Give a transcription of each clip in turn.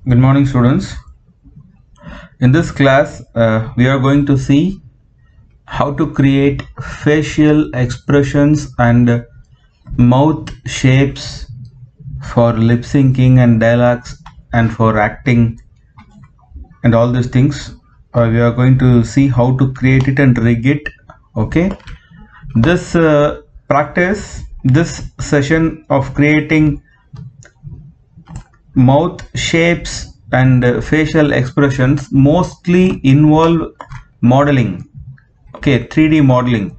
Good morning, students. In this class, we are going to see how to create facial expressions and mouth shapes for lip syncing and dialogues and for acting and all these things. We are going to see how to create it and rig it. Okay. This this session of creating mouth shapes and facial expressions mostly involve modeling. Okay, 3D modeling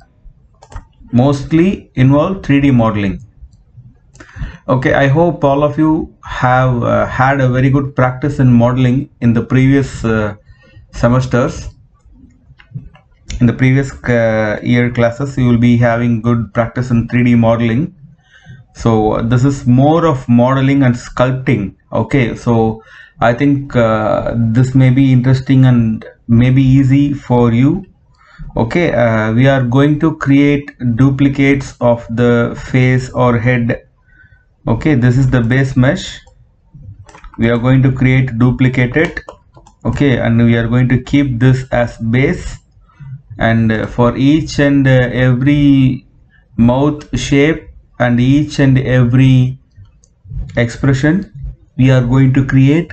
mostly involve 3D modeling. Okay, I hope all of you have had a very good practice in modeling in the previous semesters. In the previous year classes, you will be having good practice in 3D modeling. So this is more of modeling and sculpting. Okay, so I think this may be interesting and maybe easy for you. Okay, we are going to create duplicates of the face or head. Okay, this is the base mesh. We are going to create duplicated. Okay, and we are going to keep this as base, and for each and every mouth shape and each and every expression, we are going to create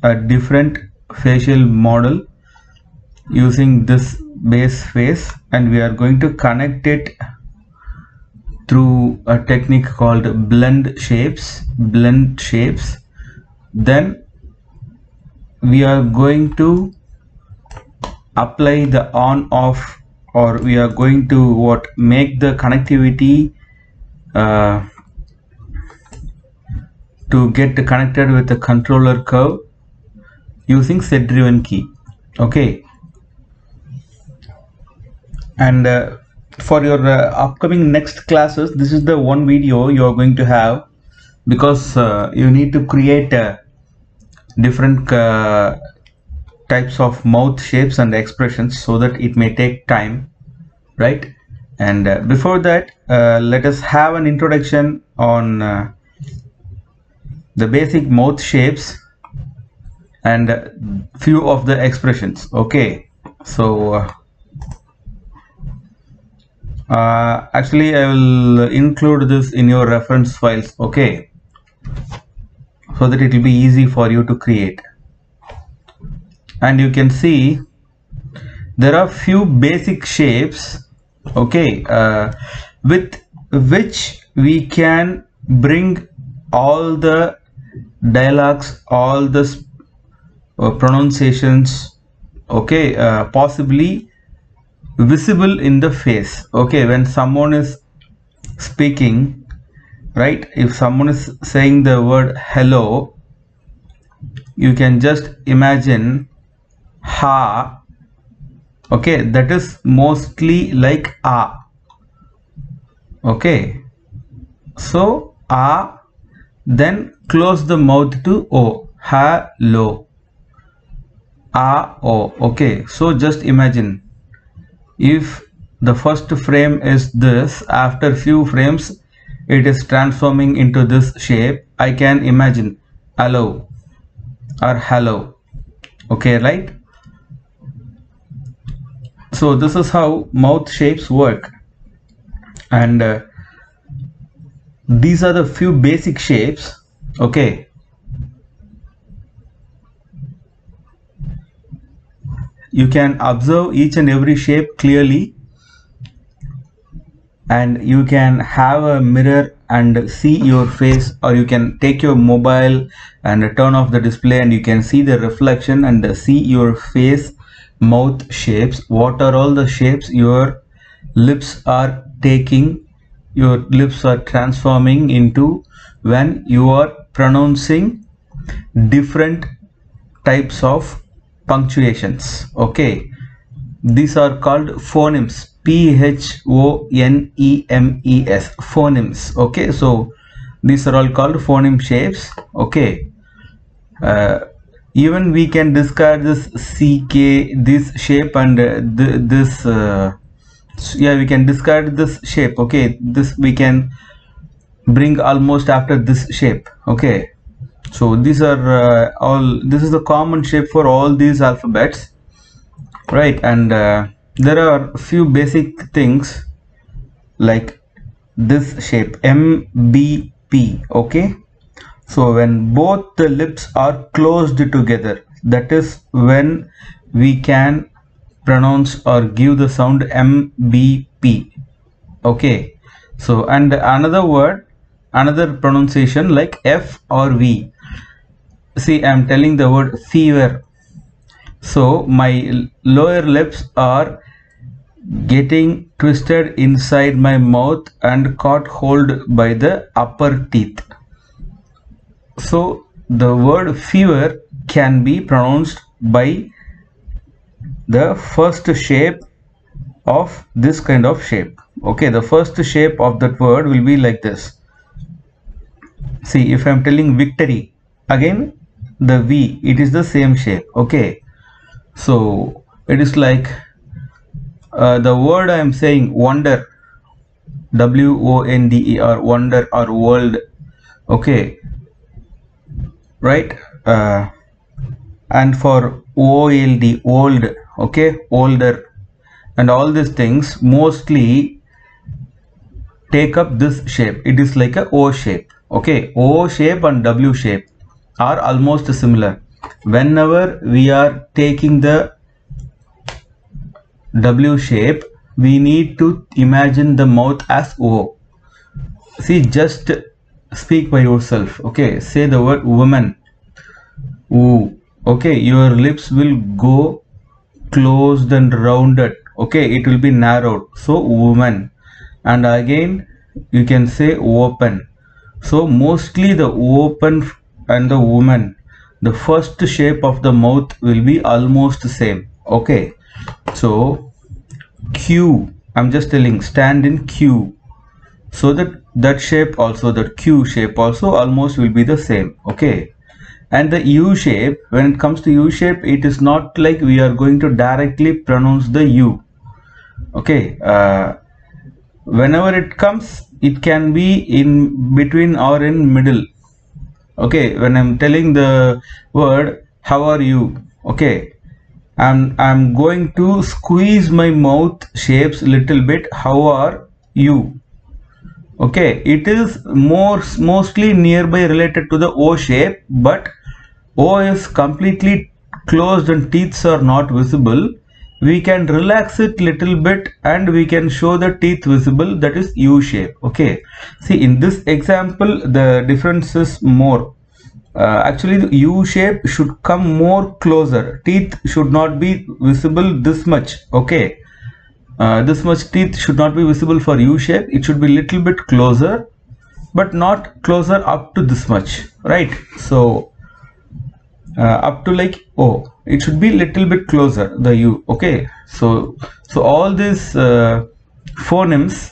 a different facial model using this base face, and we are going to connect it through a technique called blend shapes. Then we are going to apply the on off, or we are going to make the connectivity to get connected with the controller curve using set driven key. Okay, and for your upcoming next classes, this is the one video you are going to have, because you need to create different types of mouth shapes and expressions, so that it may take time, right? And before that, let us have an introduction on the basic mouth shapes and few of the expressions. Okay, so actually I will include this in your reference files, okay, so that it will be easy for you to create. And you can see there are few basic shapes, okay, with which we can bring all the dialogues, all the pronunciations, okay, possibly visible in the face. Okay, when someone is speaking, right, if someone is saying the word hello, you can just imagine ha. Okay, that is mostly like a. Okay, so a, then close the mouth to o, hello, a, o. Okay, so just imagine, if the first frame is this, after few frames it is transforming into this shape, I can imagine hello or hello. Okay, right? So this is how mouth shapes work, and these are the few basic shapes. Okay, you can observe each and every shape clearly, and you can have a mirror and see your face, or you can take your mobile and turn off the display and you can see the reflection and see your face mouth shapes. What are all the shapes your lips are taking, your lips are transforming into when you are pronouncing different types of punctuations. Okay, these are called phonemes, phonemes, phonemes. Okay, so these are all called phoneme shapes. Okay, even we can discard this ck, this shape, and this yeah, we can discard this shape. Okay, this we can bring almost after this shape. Okay, So these are this is the common shape for all these alphabets, right? And there are a few basic things like this shape MBP. Okay, so when both the lips are closed together, that is when we can pronounce or give the sound MBP. Okay, so and another word, another pronunciation like F or V. See, I'm telling the word fever, so my lower lips are getting twisted inside my mouth and caught hold by the upper teeth. So the word fever can be pronounced by the first shape of this kind of shape. Okay, the first shape of that word will be like this. See, if I'm telling victory, again the V, it is the same shape. Okay, so it is like the word I am saying wonder, WONDER, wonder or world. Okay, right? And for OLD, old. Okay, older, and all these things mostly take up this shape. It is like a O shape. Okay, O shape and W shape are almost similar. Whenever we are taking the W shape, we need to imagine the mouth as O. See, just speak by yourself. Okay, say the word woman. Ooh. Okay, your lips will go closed and rounded. Okay, it will be narrowed. So woman. And again you can say open. So mostly the open and the woman, the first shape of the mouth will be almost same. Okay, so Q, I'm just telling, stand in Q, so that shape also, that Q shape also almost will be the same. Okay, and the U shape, when it comes to U shape, it is not like we are going to directly pronounce the U. Okay, whenever it comes, it can be in between or in middle. Okay, when I'm telling the word how are you, okay, I'm going to squeeze my mouth shapes little bit. How are you? Okay, it is mostly nearby related to the O shape, but O is completely closed and teeth are not visible. We can relax it little bit and we can show the teeth visible, that is U shape. Okay, see, in this example the difference is more. Actually the U shape should come more closer. Teeth should not be visible this much. Okay, this much teeth should not be visible for U shape. It should be little bit closer, but not closer up to this much, right? So up to like O, it should be little bit closer, the U. Okay, so all these phonemes,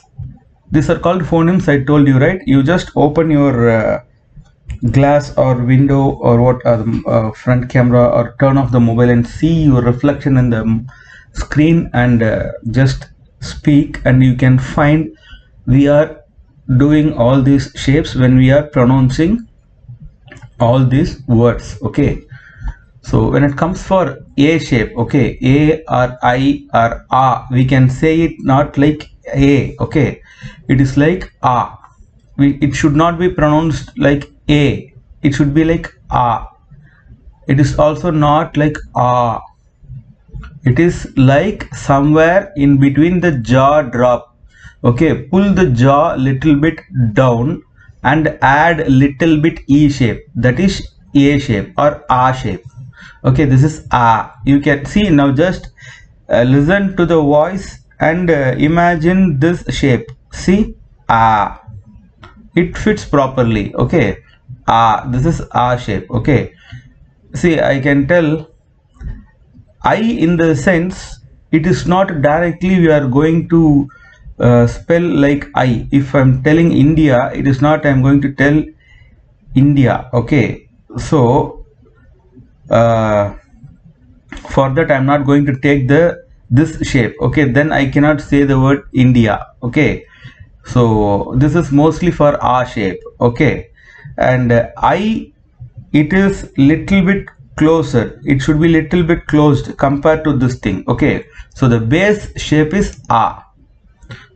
these are called phonemes, I told you, right? You just open your glass or window or what front camera, or turn off the mobile and see your reflection in the screen, and just speak, and you can find we are doing all these shapes when we are pronouncing all these words. Okay, so when it comes for A shape, okay, A or I or A, we can say it not like A. Okay, it is like A. It should not be pronounced like A, it should be like A. It is also not like A, it is like somewhere in between the jaw drop. Okay, pull the jaw little bit down and add little bit E shape, that is A shape or A shape. Okay, this is A. You can see now, just listen to the voice and imagine this shape. See, A, it fits properly. Okay, this is A shape. Okay, see, I can tell I in the sense it is not directly we are going to spell like I. If I'm telling India, it is not I'm going to tell India. Okay, so for that I'm not going to take this shape. Okay, then I cannot say the word India. Okay, so this is mostly for A shape. Okay, and I it is little bit closer. It should be little bit closed compared to this thing. Okay, so the base shape is A,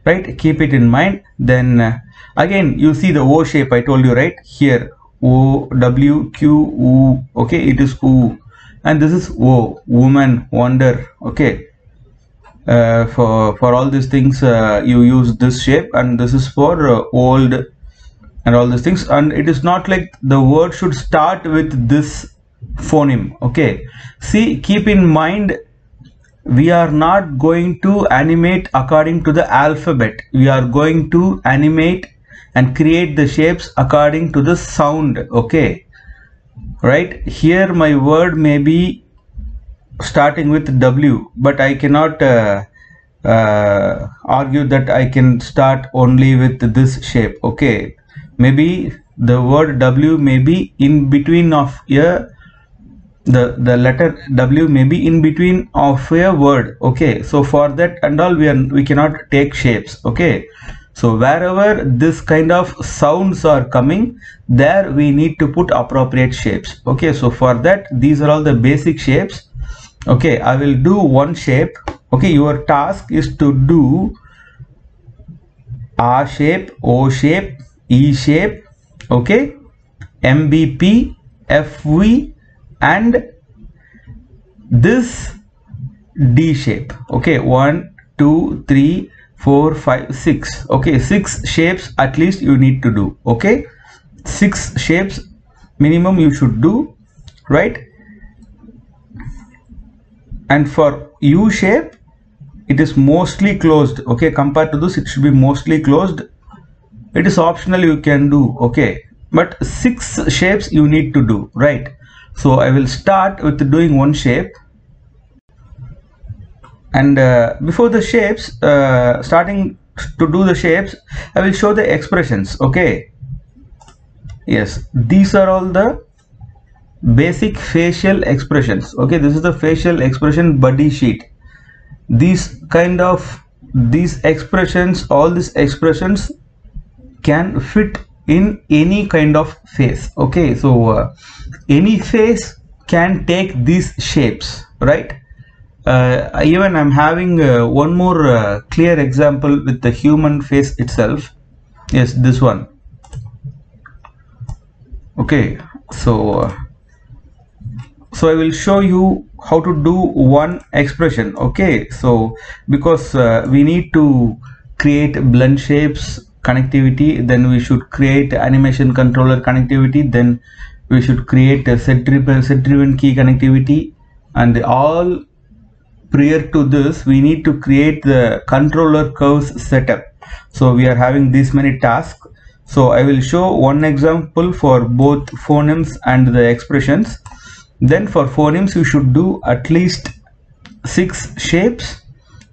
right? Keep it in mind. Then again you see the O shape. I told you, right? Here O, W, Q, U. Okay, it is U, and this is O, woman, wonder. Okay, for all these things you use this shape, and this is for old and all these things. And it is not like the word should start with this phoneme. Okay, see, keep in mind, we are not going to animate according to the alphabet. We are going to animate and create the shapes according to the sound. Okay, right? Here my word may be starting with W, but I cannot argue that I can start only with this shape. Okay, maybe the word W may be in between of a the letter W may be in between of a word. Okay, so for that and all we cannot take shapes. Okay, so wherever this kind of sounds are coming, there we need to put appropriate shapes. Okay, so for that, these are all the basic shapes. Okay, I will do one shape. Okay, your task is to do A shape, O shape, E shape, okay, MBP, FV, and this D shape. Okay, 1, 2, 3, 4, 5, 6. Okay, 6 shapes at least you need to do. Okay, 6 shapes minimum you should do, right? And for U shape, it is mostly closed. Okay, compared to this, it should be mostly closed. It is optional, you can do. Okay, but 6 shapes you need to do, right? So I will start with doing one shape, and before the shapes, starting to do the shapes, I will show the expressions. Okay, yes, these are all the basic facial expressions. Okay, this is the facial expression buddy sheet. These expressions, all these expressions can fit in any kind of face. Okay, so any face can take these shapes, right? Even I'm having one more clear example with the human face itself. Yes, this one. Okay, so I will show you how to do one expression. Okay, so because we need to create blend shapes connectivity, then we should create animation controller connectivity, then we should create a set driven key connectivity, and all prior to this we need to create the controller curves setup. So we are having these many tasks. So I will show one example for both phonemes and the expressions. Then for phonemes you should do at least 6 shapes.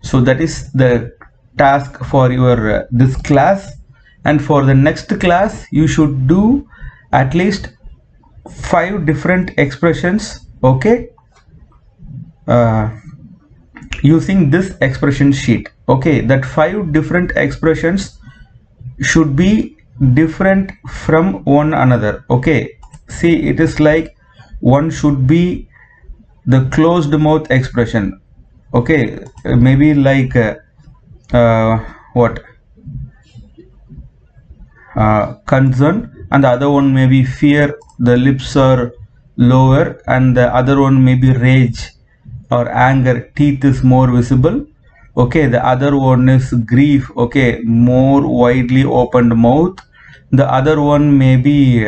So that is the task for your this class, and for the next class you should do at least 5 different expressions. Okay, using this expression sheet. Okay, that 5 different expressions should be different from one another. Okay, see, it is like one should be the closed mouth expression. Okay, maybe like what concern, and the other one may be fear, the lips are lower, and the other one may be rage or anger, teeth is more visible. Okay, the other one is grief. Okay, more widely opened mouth. The other one may be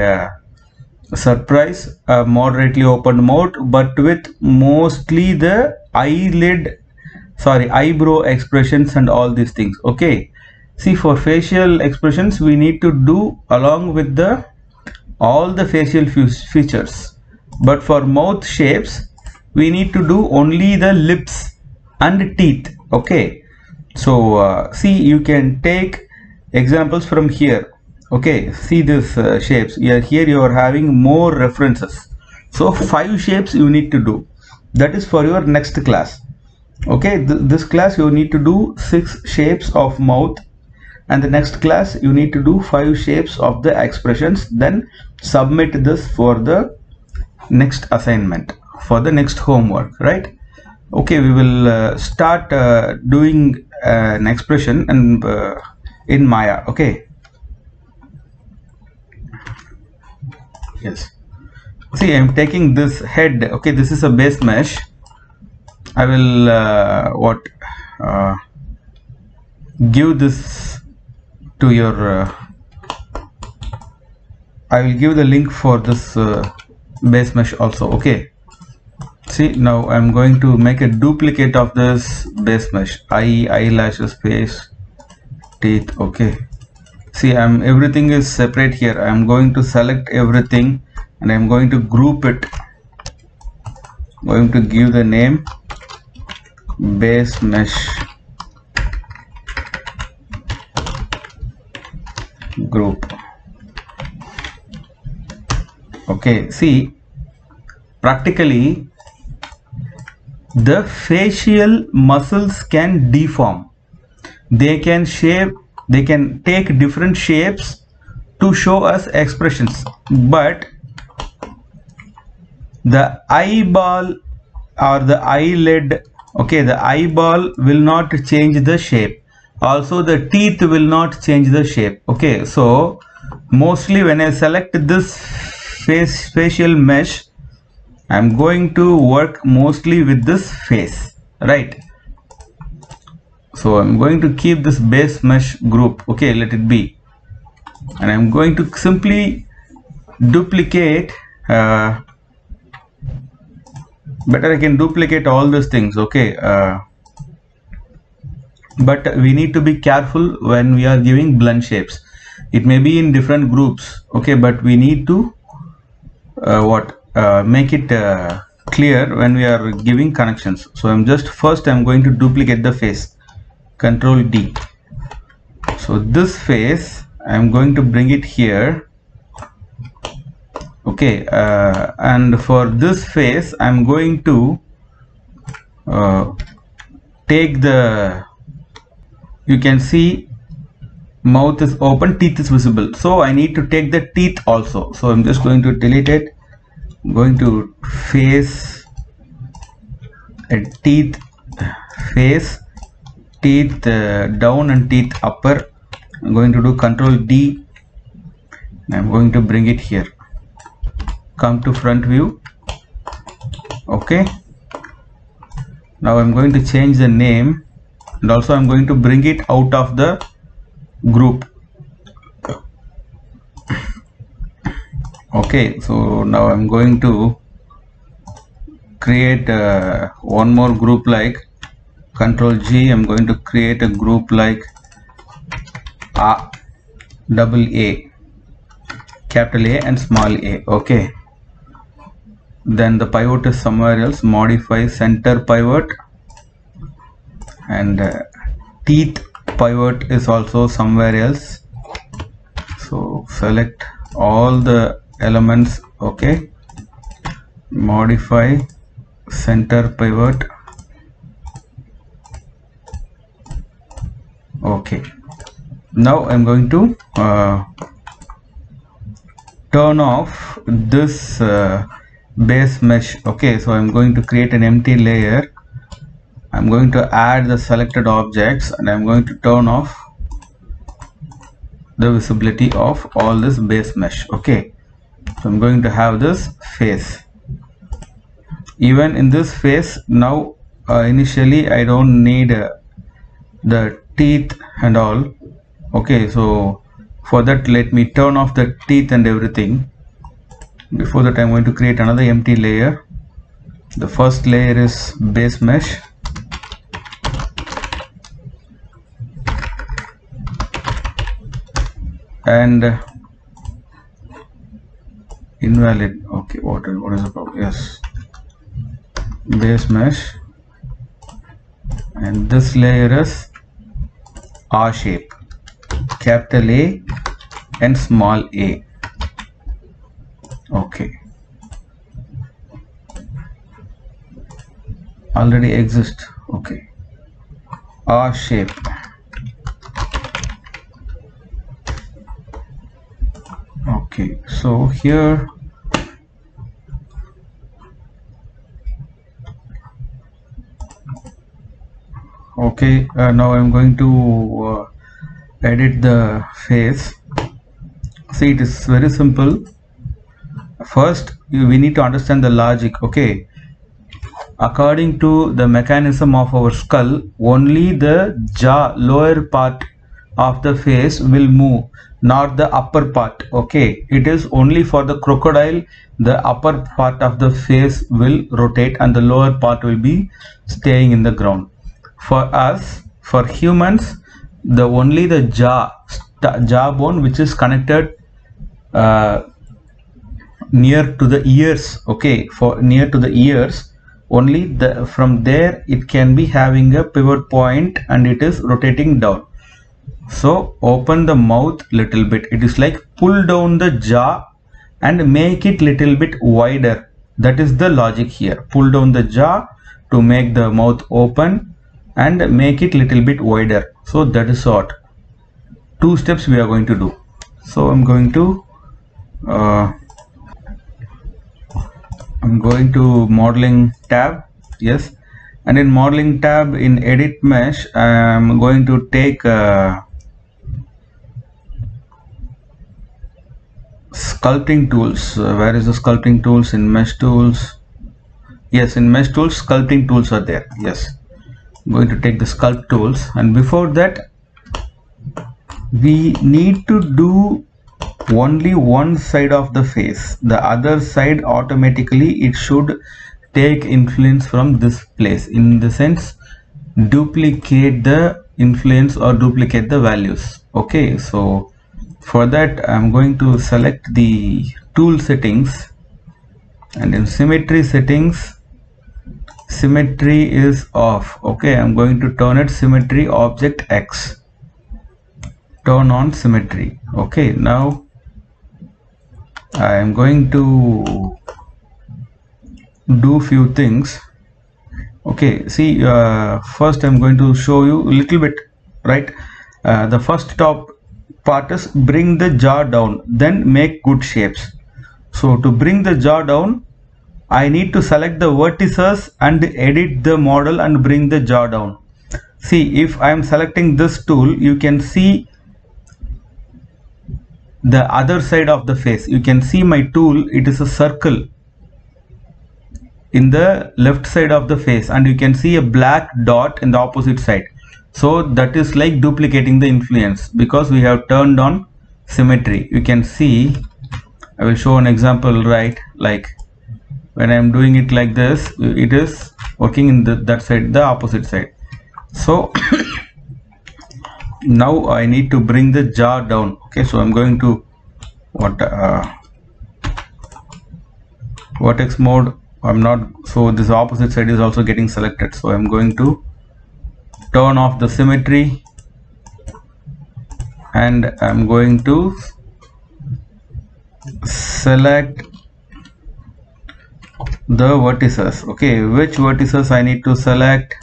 surprise, moderately opened mouth, but with mostly the eyebrow expressions and all these things. Okay, see, for facial expressions we need to do along with the all the facial features, but for mouth shapes we need to do only the lips and teeth. Okay, so see, you can take examples from here. Okay, see this shapes. Here you are having more references. So 5 shapes you need to do. That is for your next class. Okay, this class you need to do 6 shapes of mouth, and the next class you need to do 5 shapes of the expressions. Then submit this for the next assignment, for the next homework, right? Okay, we will start doing an expression and in Maya. Okay, yes, see, I'm taking this head. Okay, this is a base mesh. I will give this to your I will give the link for this base mesh also. Okay, see, now I'm going to make a duplicate of this base mesh. Eyelashes, face, teeth. Okay, see, everything is separate here. I'm going to select everything and I'm going to group it. Going to give the name base mesh group. Okay, see, practically the facial muscles can deform. They can take different shapes to show us expressions, but the eyeball or the eyelid, okay, the eyeball will not change the shape. Also the teeth will not change the shape. Okay, so mostly when I select this facial mesh, I'm going to work mostly with this face, right? So I'm going to keep this base mesh group. Okay, let it be, and I'm going to simply duplicate. Better I can duplicate all these things. Okay, but we need to be careful when we are giving blend shapes. It may be in different groups. Okay, but we need to make it clear when we are giving connections. So I'm going to duplicate the face. Control D. So this face I'm going to bring it here. Okay, and for this face I'm going to take the, you can see mouth is open, teeth is visible, so I need to take the teeth also. So I'm just going to delete it. I'm going to face a teeth, face, teeth down and teeth upper. I'm going to do Control D and I'm going to bring it here. Come to front view. Okay, now I'm going to change the name, and also I'm going to bring it out of the group. Okay, so now I'm going to create one more group, like Control G. I'm going to create a group like double A, capital A and small a. Okay, then the pivot is somewhere else. Modify center pivot, and teeth pivot is also somewhere else. So select all the elements. Okay, modify center pivot. Okay, now I'm going to turn off this base mesh. Okay, so I'm going to create an empty layer. I'm going to add the selected objects and I'm going to turn off the visibility of all this base mesh. Okay, so I'm going to have this face. Even in this face now, initially I don't need the teeth and all. Okay, so for that let me turn off the teeth and everything. Before that I'm going to create another empty layer. The first layer is base mesh. And invalid. Okay, what is the problem? Yes, base mesh, and this layer is R shape, capital A and small a. Okay, already exist. Okay, R shape. Okay, so here Okay, now I'm going to edit the face. See, it is very simple. First we need to understand the logic. Okay, according to the mechanism of our skull, only the jaw, lower part of the face will move, not the upper part. Okay, it is only for the crocodile the upper part of the face will rotate and the lower part will be staying in the ground. For us, for humans, the only the jawbone which is connected near to the ears. Okay, for near to the ears, only the from there it can be having a pivot point and it is rotating down. So open the mouth little bit, it is like pull down the jaw and make it little bit wider. That is the logic here. Pull down the jaw to make the mouth open and make it little bit wider. So that is what 2 steps we are going to do. So I'm going to modeling tab. Yes, and in modeling tab in edit mesh I'm going to take sculpting tools. Where is the sculpting tools? In mesh tools. Yes, in mesh tools sculpting tools are there. Yes, I'm going to take the sculpt tools, and before that we need to do only one side of the face. The other side automatically it should take influence from this place, in the sense duplicate the influence or duplicate the values. Okay, so for that I'm going to select the tool settings, and in symmetry settings, symmetry is off. Okay, I'm going to turn it symmetry object X, turn on symmetry. Okay, now I am going to do few things. Okay, see, first I'm going to show you a little bit, right? The first top part is bring the jaw down, then make good shapes. So to bring the jaw down, I need to select the vertices and edit the model and bring the jaw down. See, if I am selecting this tool, you can see the other side of the face. You can see my tool, it is a circle in the left side of the face, and you can see a black dot in the opposite side. So that is like duplicating the influence because we have turned on symmetry. You can see, I will show an example, right? Like when I am doing it like this, it is working in that side, the opposite side. So now I need to bring the jaw down. Okay, so I'm going to vertex mode. I'm not, so this opposite side is also getting selected, so I'm going to turn off the symmetry and I'm going to select the vertices. Okay, which vertices I need to select?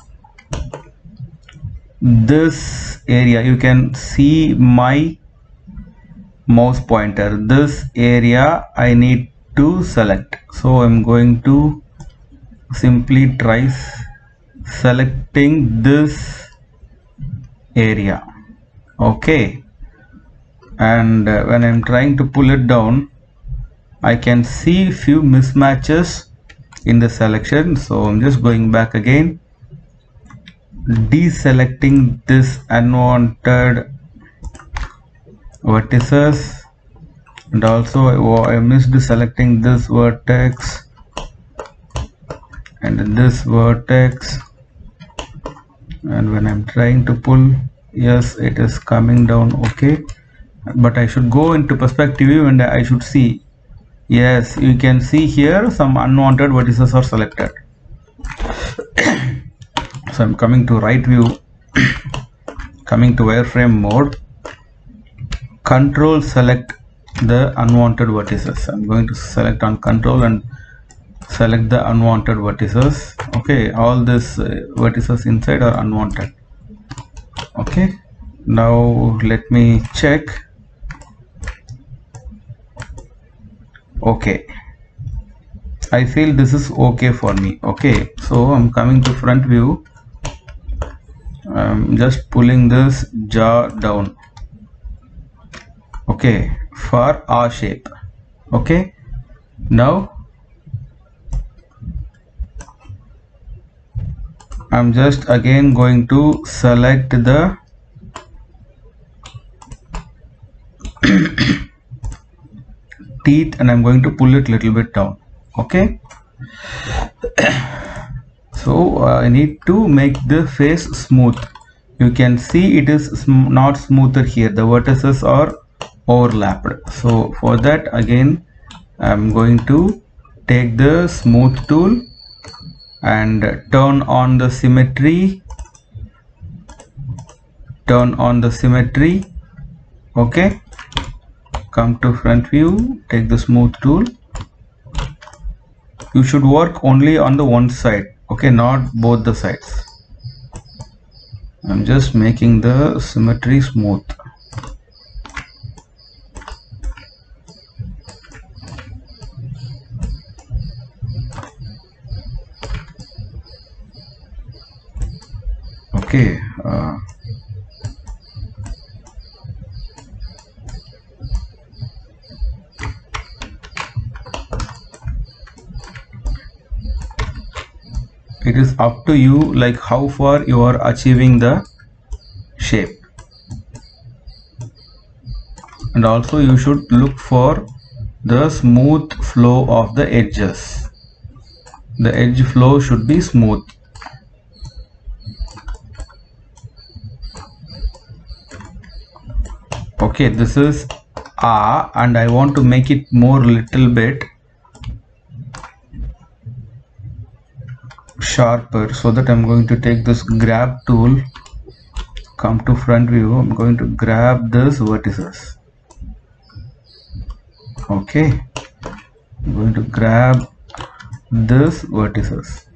This area, you can see my mouse pointer, this area I need to select. So I'm going to simply try selecting this area. Okay, and when I'm trying to pull it down, I can see few mismatches in the selection. So I'm just going back again, deselecting this unwanted vertices, and also I missed selecting this vertex and this vertex, and when I'm trying to pull, yes, it is coming down. Okay, but I should go into perspective view and I should see, yes, you can see here some unwanted vertices are selected. So I'm coming to right view, coming to wireframe mode, control select the unwanted vertices. I'm going to select on control and select the unwanted vertices. Okay, all these vertices inside are unwanted. Okay, now let me check. Okay, I feel this is okay for me. Okay, so I'm coming to front view. I'm just pulling this jaw down. Okay, for R shape. Okay, now I'm just again going to select the teeth and I'm going to pull it little bit down. Okay, so I need to make the face smooth. You can see it is not smoother here. The vertices are overlapped. So for that again I'm going to take the smooth tool and turn on the symmetry. Okay, come to front view, take the smooth tool. You should work only on the one side, okay, not both the sides. I'm just making the symmetry smooth. Okay, it is up to you, like how far you are achieving the shape. And also you should look for the smooth flow of the edges. The edge flow should be smooth. Okay, this is A and I want to make it more little bit sharper, so that I'm going to take this grab tool, come to front view, I'm going to grab this vertices. Okay, I'm going to grab this vertices.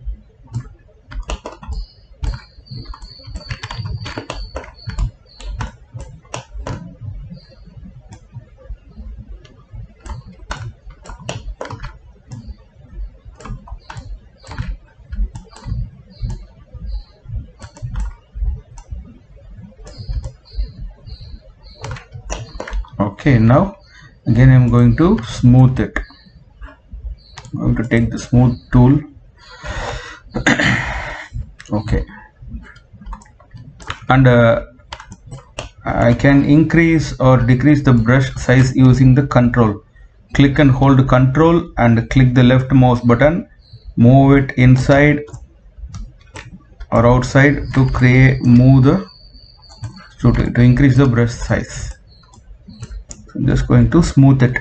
Okay, now again I'm going to smooth it. I'm going to take the smooth tool. Okay, and I can increase or decrease the brush size using the control. Click and hold control and click the left mouse button, move it inside or outside to to increase the brush size. I'm just going to smooth it.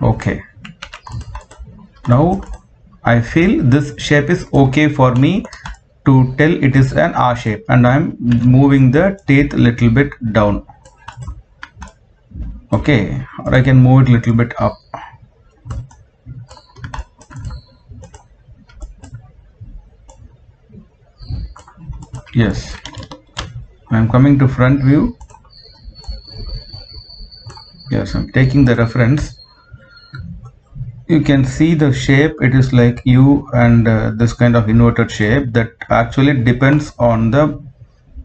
Okay, now I feel this shape is okay for me to tell it is an R shape, and I'm moving the teeth a little bit down. Okay, or I can move it a little bit up. Yes, I'm coming to front view. Yes, I'm taking the reference. You can see the shape, it is like U and this kind of inverted shape that actually depends on the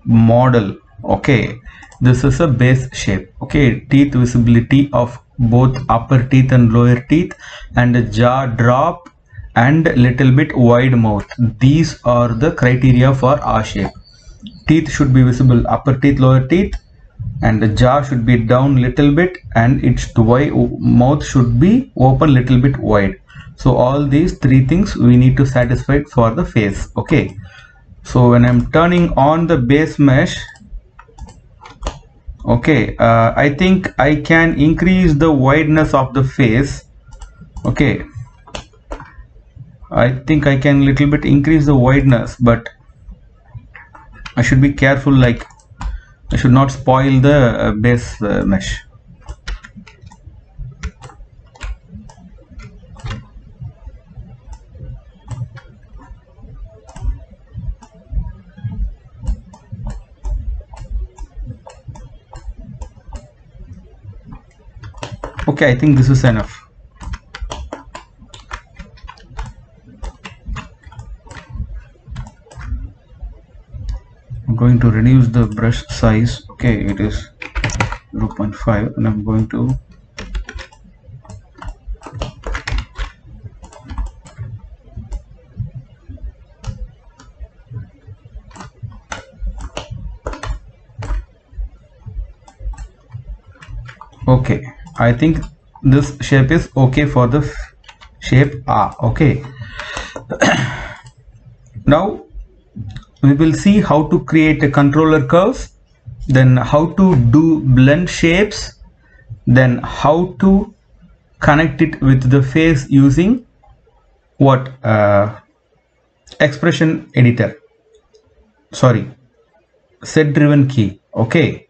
model. Okay, this is a base shape. Okay, teeth visibility of both upper teeth and lower teeth, and jaw drop and little bit wide mouth. These are the criteria for R shape. Teeth should be visible, upper teeth, lower teeth, and the jaw should be down little bit, and its mouth should be open little bit wide. So all these three things we need to satisfy for the face. Okay, so when I'm turning on the base mesh, okay, I think I can increase the wideness of the face. Okay, I think I can little bit increase the wideness, but I should be careful, like I should not spoil the base mesh. Okay, I think this is enough. I'm going to reduce the brush size. Okay, it is 0.5, and I'm going to okay, I think this shape is okay for the shape A. Okay, now we will see how to create a controller curves, then how to do blend shapes, then how to connect it with the face using what expression editor, sorry, set driven key. Okay,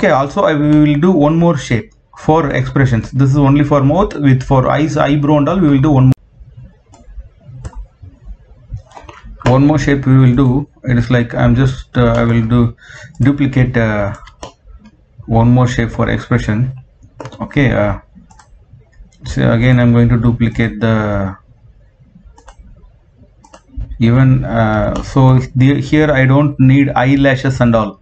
also I will do one more shape for expressions. This is only for mouth. With for eyes, eyebrow and all, we will do one more shape we will do. It is like I'm just I will do duplicate one more shape for expression. Okay, so again I'm going to duplicate the even so here I don't need eyelashes and all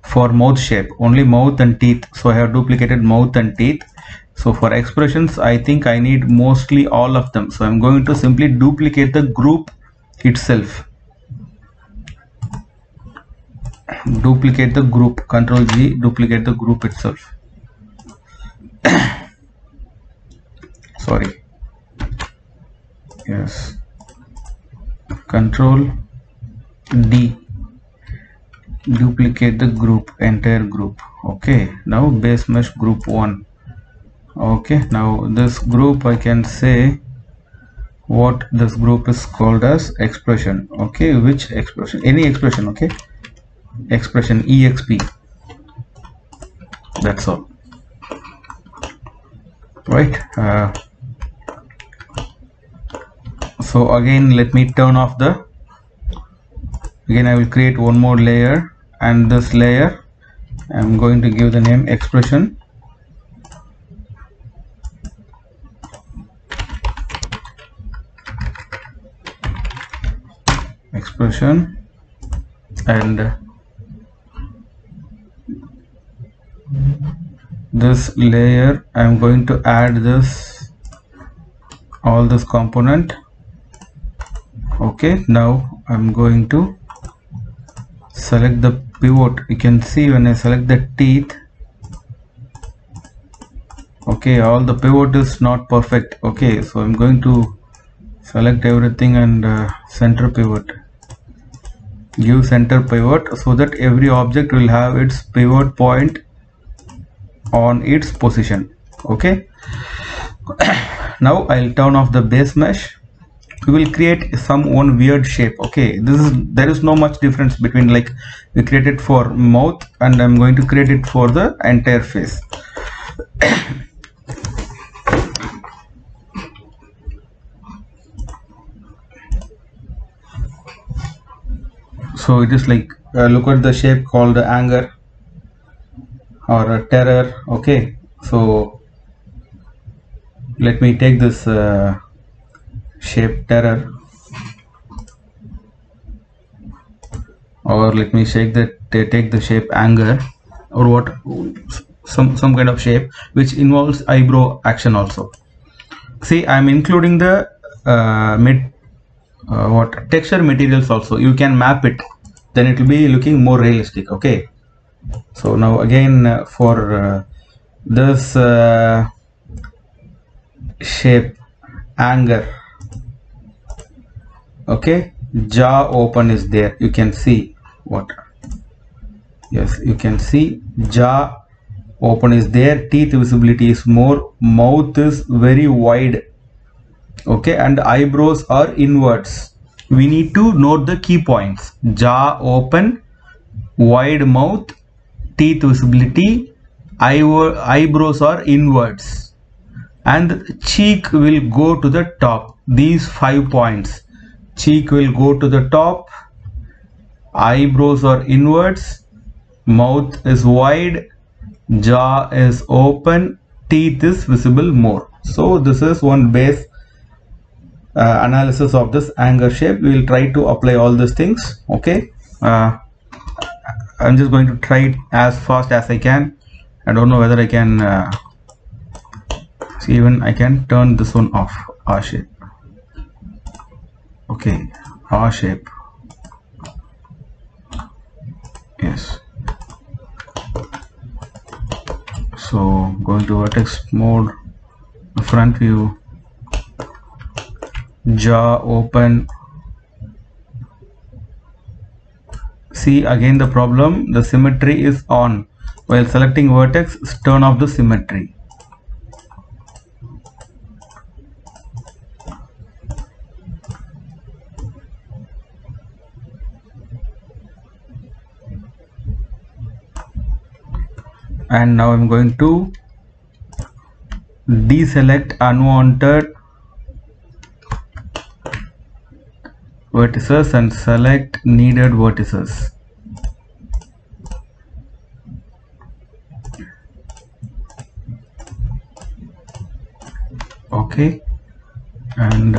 for mouth shape, only mouth and teeth. So I have duplicated mouth and teeth. So for expressions I think I need mostly all of them, so I'm going to simply duplicate the group itself. Duplicate the group, Control G, duplicate the group itself. Sorry, yes, Control D, duplicate the group, entire group. Okay, now base mesh group 1. Okay, now this group I can say what this group is called as expression. Okay, which expression? Any expression. Okay, expression exp, that's all, right? So again let me turn off the, again I will create one more layer, and this layer I'm going to give the name expression. And this layer I'm going to add this, all this component. Okay, now I'm going to select the pivot. You can see when I select the teeth, okay, all the pivot is not perfect. Okay, so I'm going to select everything and center pivot, give center pivot, so that every object will have its pivot point on its position. Okay, now I'll turn off the base mesh. We will create some one weird shape. Okay, there is no much difference between, like, we created for mouth and I'm going to create it for the entire face. So it is like look at the shape called anger or terror. Okay, so let me take this shape terror, or let me take the shape anger, or what, some kind of shape which involves eyebrow action also. See, I'm including the texture materials also. You can map it, then it will be looking more realistic. Okay, so now again for this shape anger, okay, jaw open is there, you can see what, yes, you can see jaw open is there, teeth visibility is more, mouth is very wide, okay, and eyebrows are inwards. We need to note the key points: jaw open, wide mouth, teeth visibility, eyebrows are inwards, and cheek will go to the top. These 5 points, cheek will go to the top, eyebrows are inwards, mouth is wide, jaw is open, teeth is visible more. So this is one base analysis of this anger shape. We will try to apply all these things. Okay, I'm just going to try it as fast as I can. I don't know whether I can see, even I can turn this one off. R shape. Okay, R shape. Yes. So going to vertex mode, front view, jaw open. See again the problem, the symmetry is on. While selecting vertex, turn off the symmetry. And now I'm going to deselect unwanted vertices and select needed vertices. Okay, and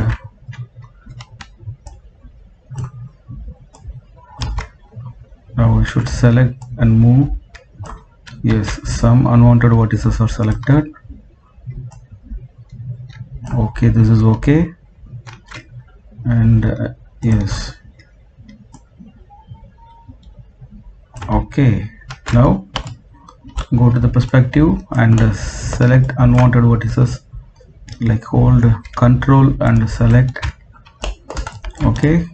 now we should select and move. Yes, some unwanted vertices are selected. Okay, this is okay, and yes. Okay, now go to the perspective and select unwanted vertices, like hold control and select. Okay,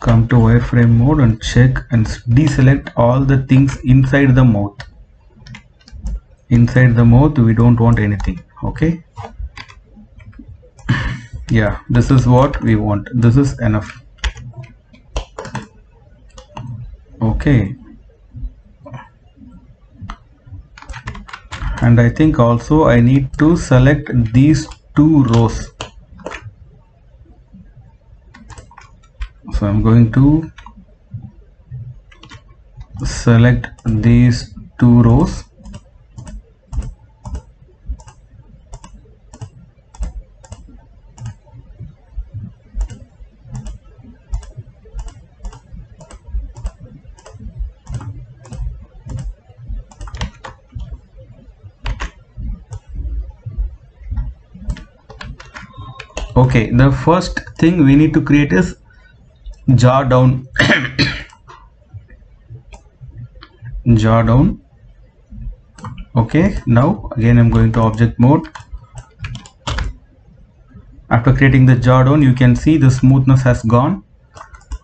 come to wireframe mode and check and deselect all the things inside the mouth. Inside the mouth we don't want anything. Okay, yeah, this is what we want. This is enough. Okay, and I think also I need to select these two rows. So I'm going to select these two rows. Okay, the first thing we need to create is jaw down. Jaw down. Okay, now again I'm going to object mode. After creating the jaw down, you can see the smoothness has gone.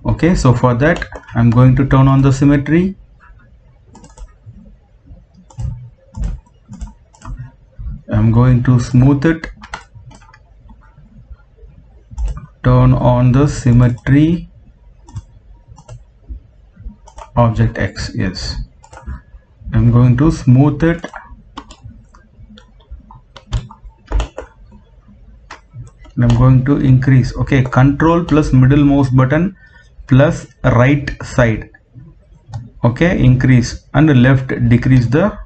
Okay, so for that I'm going to turn on the symmetry. I'm going to smooth it. Turn on the symmetry. Object X, yes. I'm going to smooth it. I'm going to increase. Okay, control plus middle mouse button plus right side. Okay, increase, and left decrease the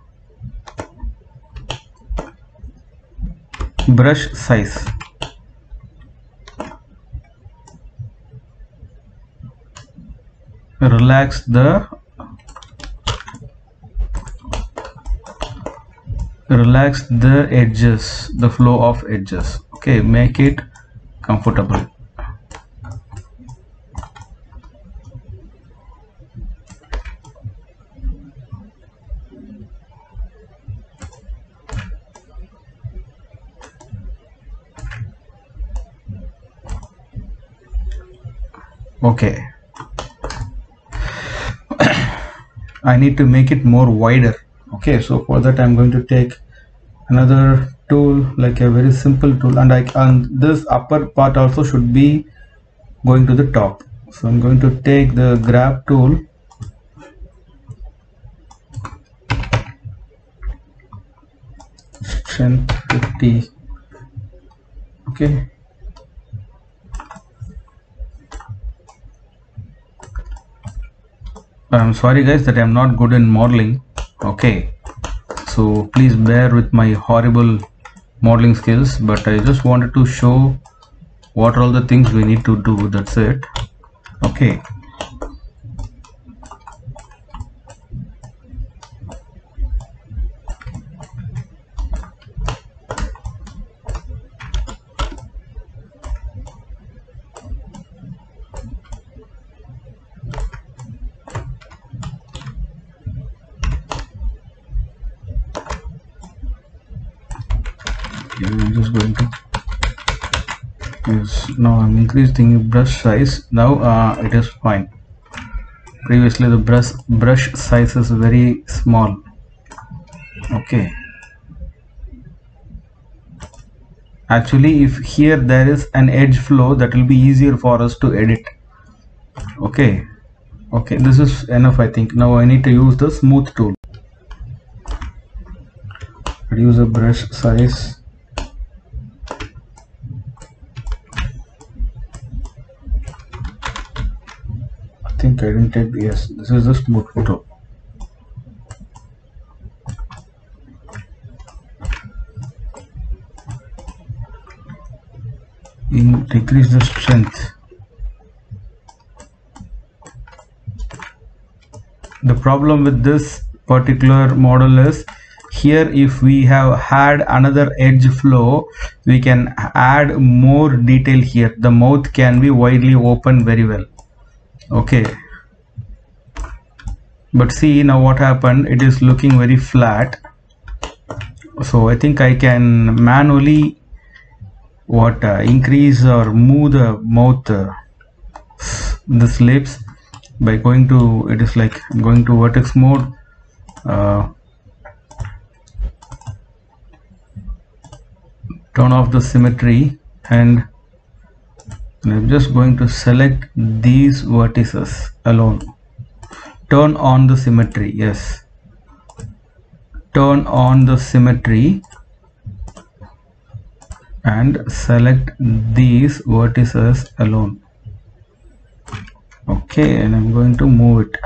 brush size. Relax the edges, the flow of edges. Okay, make it comfortable. Okay, I need to make it more wider. Okay, so for that I'm going to take another tool, like a very simple tool, and this upper part also should be going to the top. So I'm going to take the grab tool, strength 50. Okay, I'm sorry guys that I'm not good in modeling. Okay, so please bear with my horrible modeling skills, but I just wanted to show what are all the things we need to do. That's it. Okay. I'm just going to use, now I'm increasing brush size. Now it is fine. Previously the brush size is very small. Okay, actually if here there is an edge flow, that will be easier for us to edit. Okay, this is enough, I think. Now I need to use the smooth tool. Reduce the brush size. I think I didn't take, yes, this is the smooth tool. Decrease the strength. The problem with this particular model is, here if we have had another edge flow, we can add more detail here. The mouth can be widely open very well. Okay, but see now what happened, it is looking very flat. So I think I can manually increase or move the mouth, this lips, by going to, it is like going to vertex mode, turn off the symmetry, and I'm just going to select these vertices alone. Turn on the symmetry, yes, turn on the symmetry and select these vertices alone. Okay, and I'm going to move it.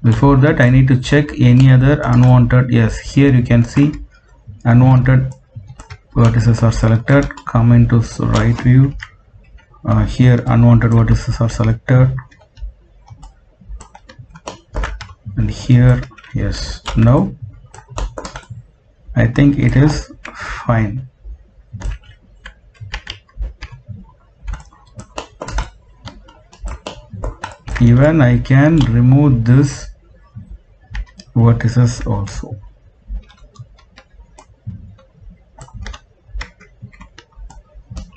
Before that I need to check any other unwanted. Yes, here you can see unwanted vertices are selected. Come into right view. Here unwanted vertices are selected, and here, yes. Now I think it is fine. Even I can remove this vertices also.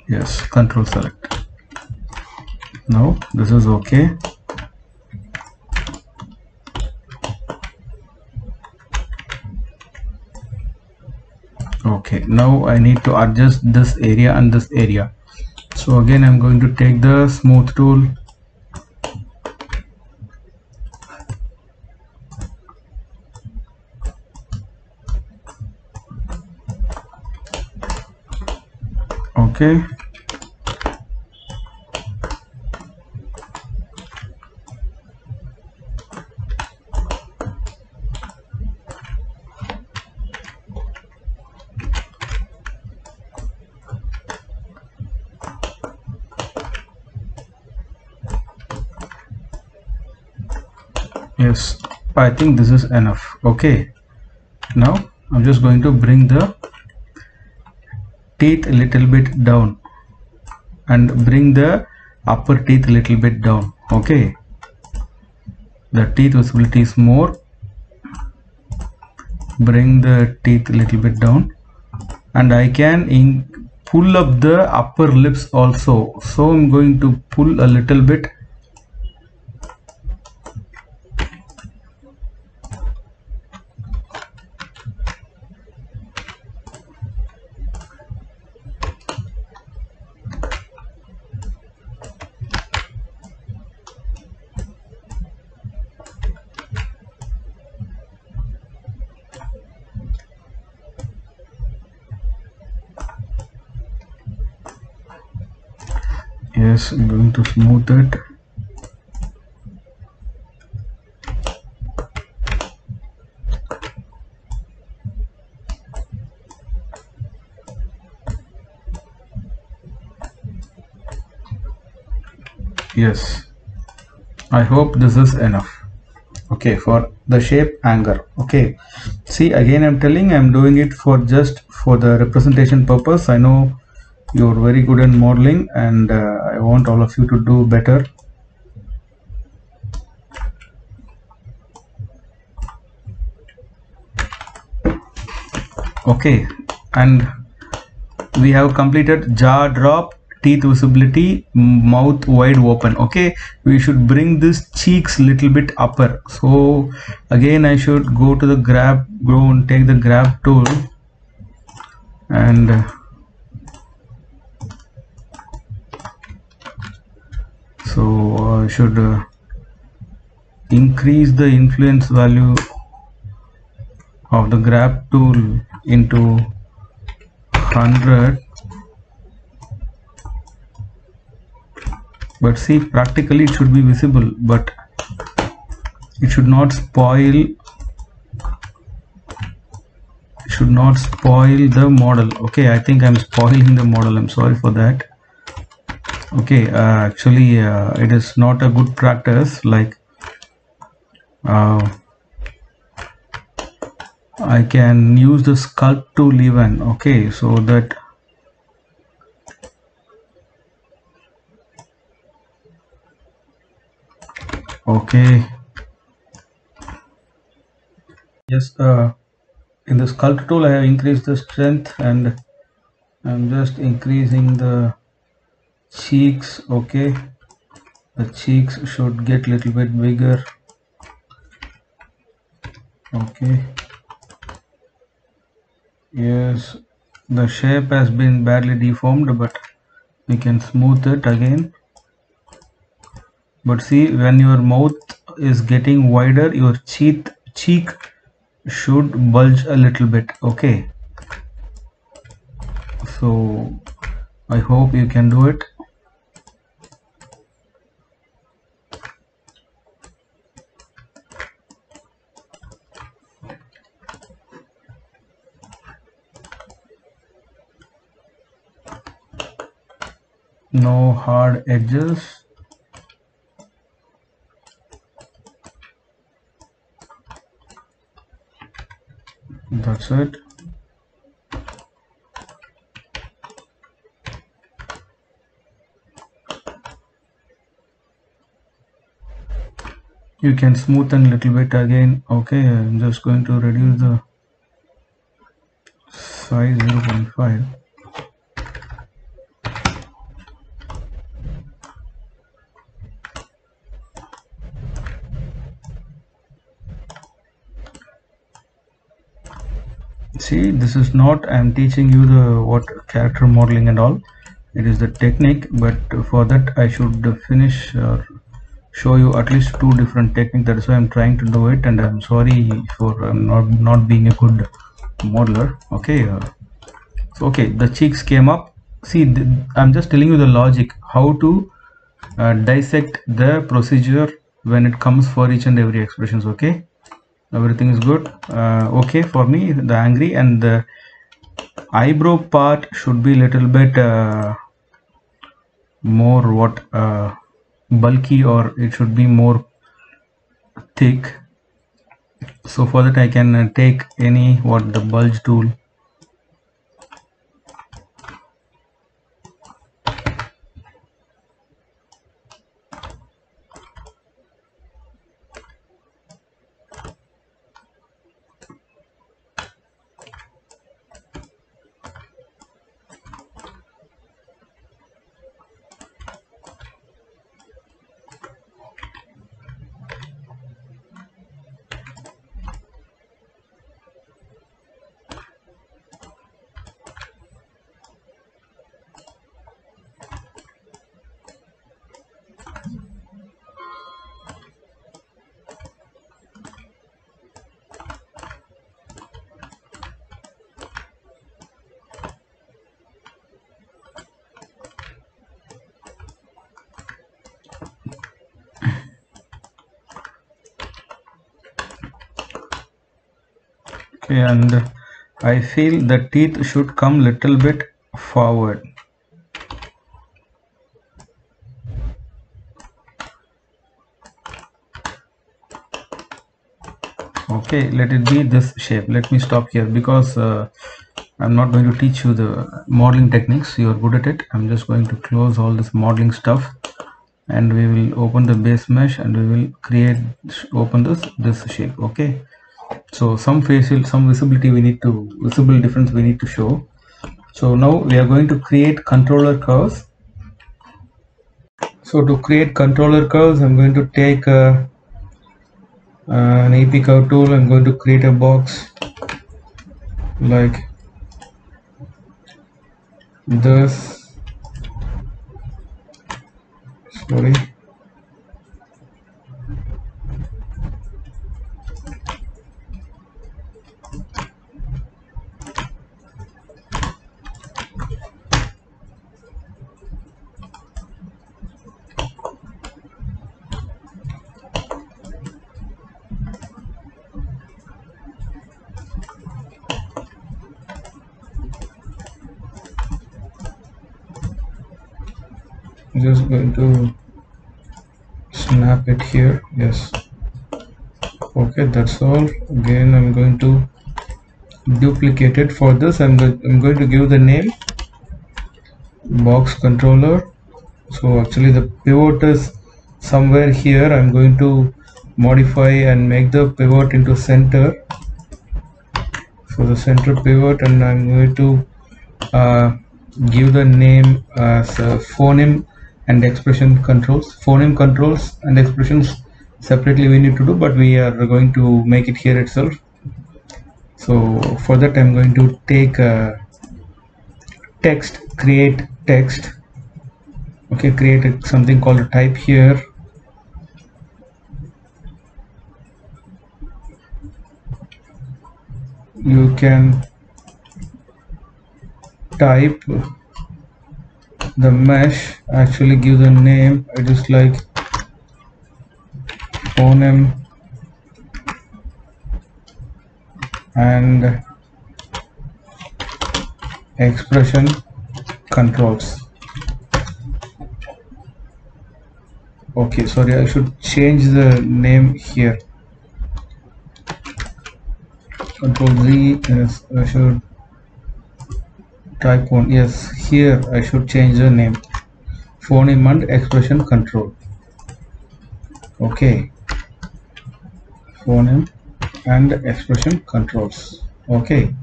Yes, control select. Now this is okay. Okay, now I need to adjust this area and this area. So again I'm going to take the smooth tool, okay, yes, I think this is enough. Okay, now I'm just going to bring the teeth a little bit down and bring the upper teeth a little bit down. Okay, the teeth visibility is more. Bring the teeth a little bit down, and I can pull up the upper lips also. So I'm going to pull a little bit. Yes, I'm going to smooth it. Yes, I hope this is enough. Okay, for the shape anchor. Okay, see, again I'm telling, I'm doing it for just for the representation purpose. I know you're very good in modeling, and I want all of you to do better. Okay, and we have completed jaw drop, teeth visibility, mouth wide open. Okay, we should bring this cheeks little bit upper. So again I should go to the go and take the grab tool, and so I should increase the influence value of the grab tool into 100. But see, practically it should be visible, but it should not spoil the model. Okay, I think I'm spoiling the model. I'm sorry for that. Okay, actually it is not a good practice. Like I can use the sculpt tool even. Okay, so that okay, yes, in the sculpt tool I have increased the strength, and I'm just increasing the cheeks. Okay, the cheeks should get little bit bigger. Okay, yes, the shape has been badly deformed, but we can smooth it again. But see, when your mouth is getting wider, your cheek should bulge a little bit. Okay, so I hope you can do it. No hard edges. That's it. You can smoothen a little bit again. Okay, I'm just going to reduce the size 0.5. See, this is not, I'm teaching you the what character modeling and all. It is the technique, but for that I should finish or show you at least 2 different techniques. That is why I'm trying to do it, and I'm sorry for not being a good modeler. Okay, so okay, the cheeks came up. See, I'm just telling you the logic, how to dissect the procedure when it comes for each and every expressions. Okay, everything is good. Okay, for me the angry and the eyebrow part should be little bit more bulky, or it should be more thick. So for that I can take any the bulge tool. Okay, and I feel the teeth should come little bit forward. Okay, let it be this shape. Let me stop here because I'm not going to teach you the modeling techniques. You are good at it. I'm just going to close all this modeling stuff, and we will open the base mesh, and we will open this shape. Okay, so some visibility visible difference we need to show. So now we are going to create controller curves. So to create controller curves, I'm going to take an AP curve tool. I'm going to create a box like this. Sorry. Just going to snap it here. Yes. Okay, that's all. Again, I'm going to duplicate it. For this, I'm going to give the name box controller. So actually the pivot is somewhere here. I'm going to modify and make the pivot into center. So the center pivot, and I'm going to give the name as phoneme and expression controls. Phoneme controls and expressions separately we need to do, but we are going to make it here itself. So for that, I'm going to take text, create text. Okay, create something called a type here. You can type the mesh, actually give the name. It is like phoneme and expression controls. Okay, sorry, I should change the name here. Control Z. Yes, I should type 1. Yes, here I should change the name. Phoneme and expression control. Okay, phoneme and expression controls. Okay,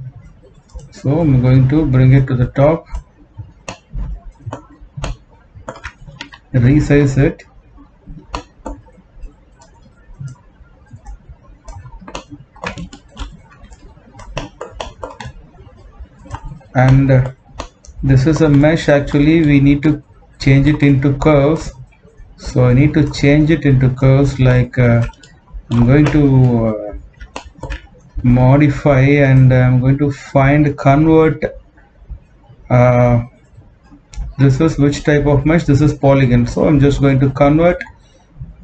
so I'm going to bring it to the top, resize it, and this is a mesh. Actually we need to change it into curves, so I need to change it into curves. Like I'm going to modify, and I'm going to find convert. This is which type of mesh? This is polygon, so I'm just going to convert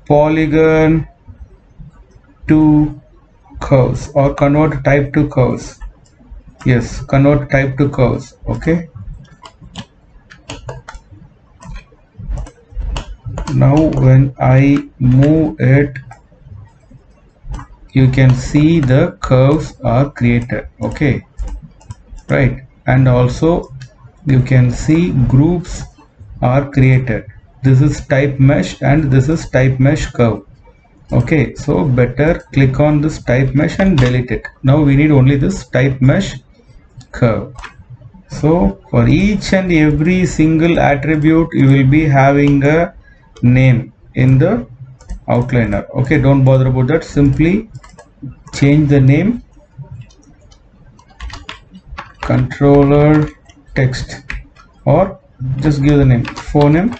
polygon to curves, or convert type to curves. Yes, convert type to curves. Okay, now when I move it, you can see the curves are created. Okay, right, and also you can see groups are created. This is type mesh and this is type mesh curve. Okay, so better click on this type mesh and delete it. Now we need only this type mesh curve. So for each and every single attribute you will be having a name in the outliner. Okay, don't bother about that. Simply change the name controller text, or just give the name phoneme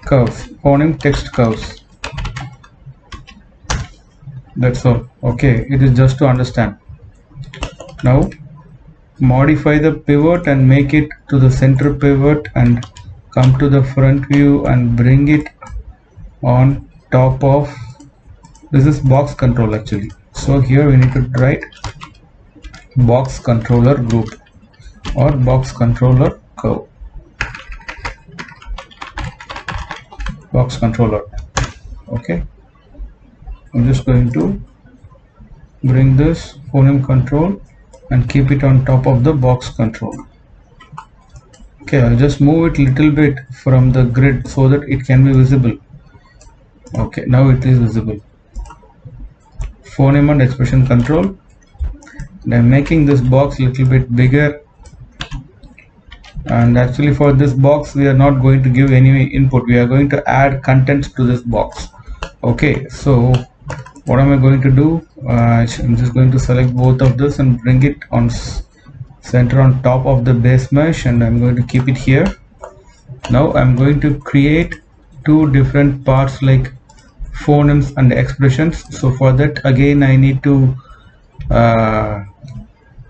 curves, phoneme text curves. That's all. Okay, it is just to understand. Now modify the pivot and make it to the center pivot, and come to the front view and bring it on top of this is box control actually. So here we need to write box controller group or box controller curve, box controller. Okay, I'm just going to bring this phoneme control and keep it on top of the box control. Okay, I'll just move it little bit from the grid so that it can be visible. Okay, now it is visible. Phoneme and expression control. And I'm making this box little bit bigger, and actually for this box we are not going to give any input, we are going to add contents to this box. Okay, so what am I going to do? I'm just going to select both of this and bring it on center on top of the base mesh, and I'm going to keep it here. Now I'm going to create two different parts like phonemes and expressions. So for that again I need to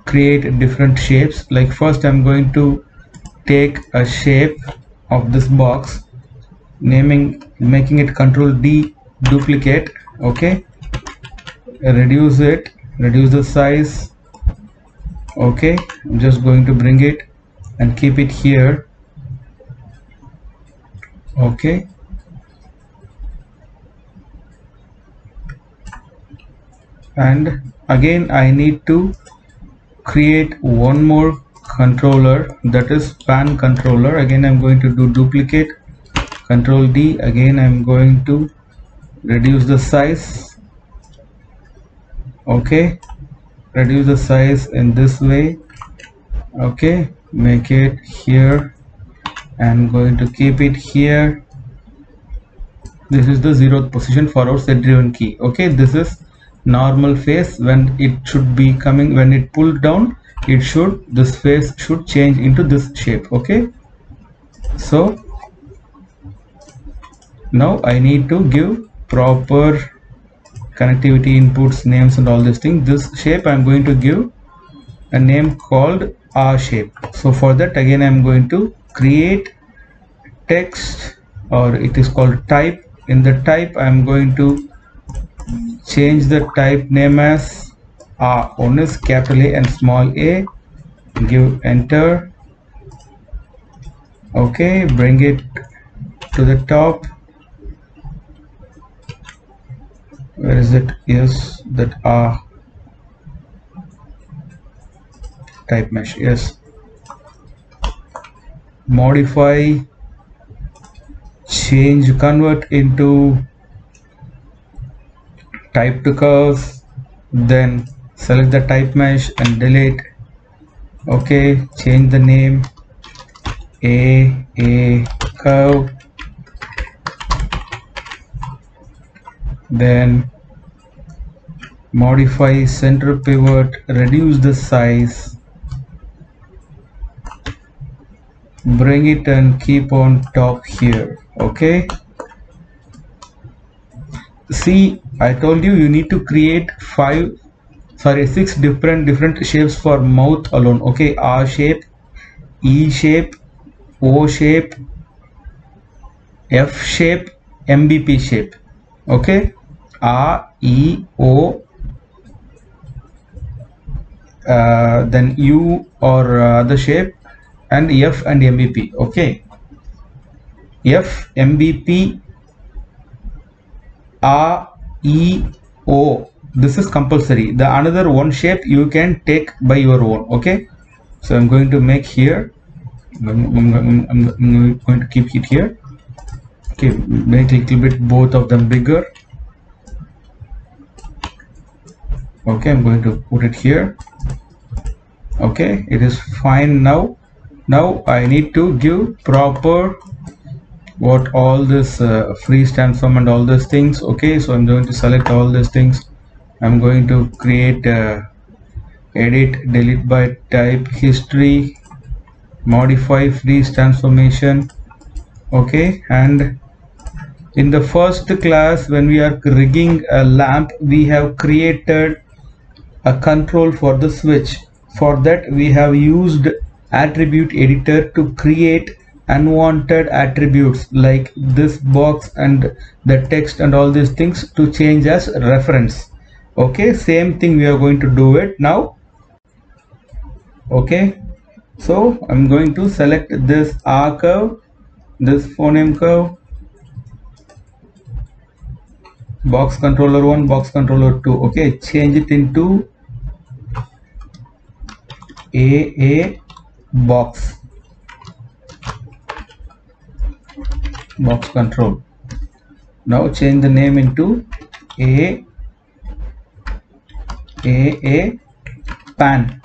create different shapes. Like first I'm going to take a shape of this box, making it Control D, duplicate. Okay, reduce the size. Okay, I'm just going to bring it and keep it here. Okay, and again I need to create one more controller, that is pan controller. Again I'm going to do duplicate, Control D. Again I'm going to reduce the size. Okay, reduce the size in this way. Okay, make it here. I'm going to keep it here. This is the 0th position for our set driven key. Okay, this is normal phase. When it should be coming, when it pulled down, this phase should change into this shape. Okay, so now I need to give proper connectivity inputs, names and all these things. This shape I'm going to give a name called R shape. So for that again I'm going to create text, or it is called type. In the type I'm going to change the type name as R. One is capital A and small a. Give enter. Okay, bring it to the top. Where is it? Yes, that R type mesh. Yes, modify, change, convert into type to curves, then select the type mesh and delete. Okay, change the name a curve, then modify center pivot, reduce the size, bring it and keep on top here. Okay, see, I told you need to create 6 different shapes for mouth alone. Okay, R shape, E shape, O shape, F shape, MBP shape. Okay, R, E, O, then U or the shape, and F and MBP. Okay, F, MBP, R, E, O. This is compulsory. The another one shape you can take by your own. Okay, so I'm going to make here. I'm going to keep it here. Okay, make a little bit both of them bigger. Okay, I'm going to put it here. Okay, it is fine now. Now I need to give proper what all this freeze transform and all these things. Okay, so I'm going to select all these things. I'm going to create edit, delete by type, history, modify, freeze transformation. Okay, and in the first class when we are rigging a lamp, we have created a control for the switch. For that we have used attribute editor to create unwanted attributes like this box and the text and all these things to change as reference. Okay, same thing we are going to do it now. Okay, so I'm going to select this R curve, this phoneme curve, box controller 1, box controller 2. Okay, change it into a box control. Now change the name into a pan.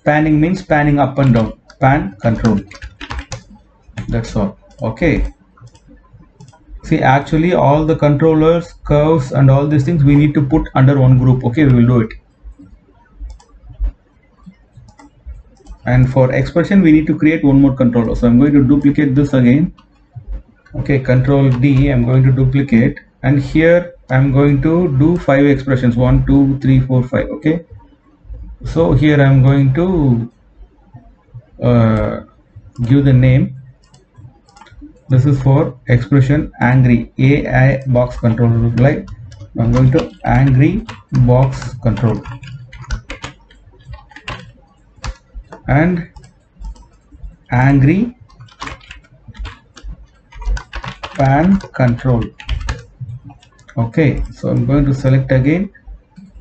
Panning means panning up and down. Pan control. That's all. Okay. See, actually all the controllers, curves and all these things we need to put under one group. Okay, we will do it. And for expression we need to create one more controller. So I'm going to duplicate this again. Okay, control D, I'm going to duplicate, and here I'm going to do 5 expressions, 1 2 3 4 5. Okay, so here I'm going to give the name. This is for expression angry, AI box control. Like I'm going to angry box control and angry pan control. Okay, so I'm going to select again,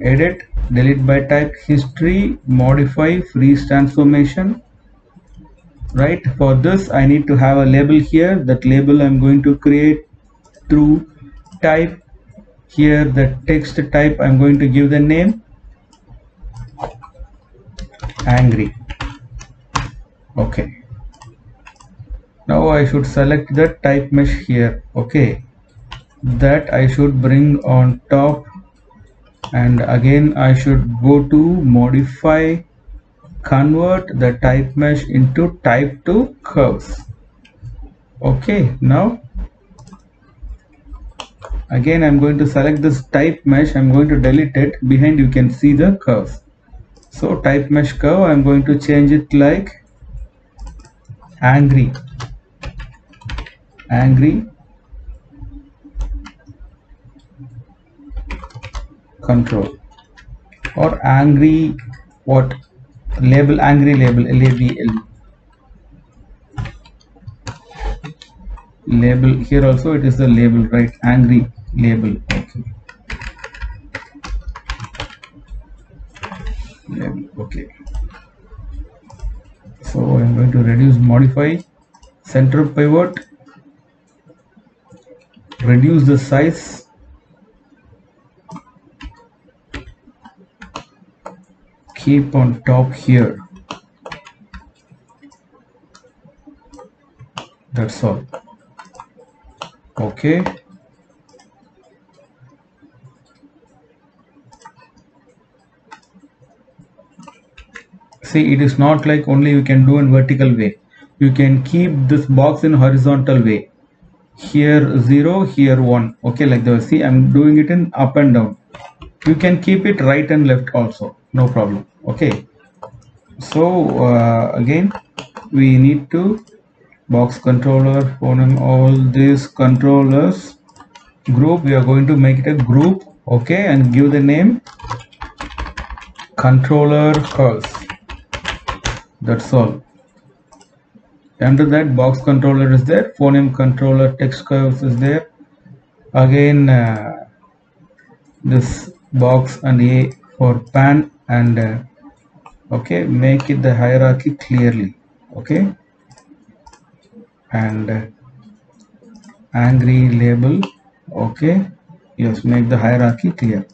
edit, delete by type, history, modify, freeze transformation. Right, for this I need to have a label here. That label I'm going to create through type. Here the text type I'm going to give the name angry. Okay, now I should select the type mesh here. Okay, that I should bring on top, and again I should go to modify, convert the type mesh into type to curves. Okay, now again I'm going to select this type mesh, I'm going to delete it. Behind you can see the curves. So type mesh curve, I'm going to change it like angry control, or angry what label, angry label, label. Label here also it is the label, right? Angry label. Okay, label. Okay, so I'm going to reduce, modify, center pivot, reduce the size, keep on top here. That's all. Okay, see, it is not like only you can do in vertical way. You can keep this box in horizontal way. Here 0, here 1. Okay, like the, see, I'm doing it in up and down. You can keep it right and left also, no problem. Okay, so again we need to box controller, phone, all these controllers group, we are going to make it a group. Okay, and give the name controller curves. That's all. Under that, box controller is there, phoneme controller, text curves is there. Again this box and A for pan, and okay, make it the hierarchy clearly. Okay, and angry label. Okay, yes, make the hierarchy clear.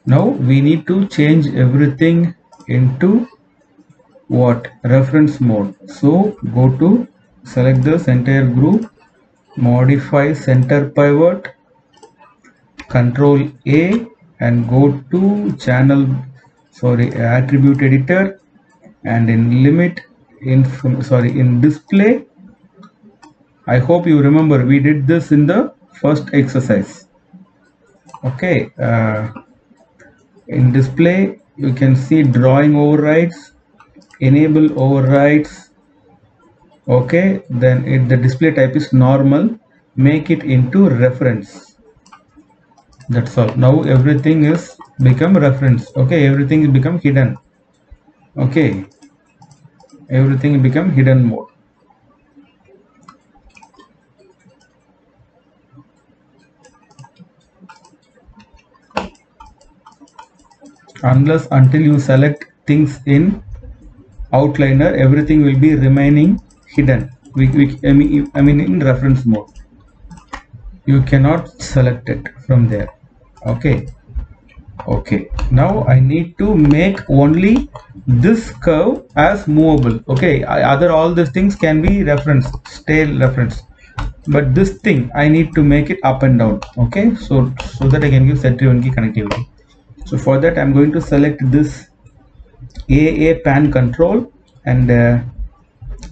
Now we need to change everything into what? Reference mode. So go to, select this entire group, modify center pivot, control A, and go to channel, sorry, attribute editor, and in limit, in display. I hope you remember we did this in the first exercise. Okay, in display you can see drawing overrides, enable overrides. Okay, then the display type is normal, make it into reference. That's all. Now everything is become reference. Okay, everything is become hidden. Okay, everything become hidden mode. unless until you select things in outliner, everything will be remaining hidden. I mean in reference mode, you cannot select it from there. Okay. Now I need to make only this curve as movable. Okay, other all these things can be reference, stale reference, but this thing I need to make it up and down. Okay, so that I can give set driven key connectivity. So for that I'm going to select this AA pan control and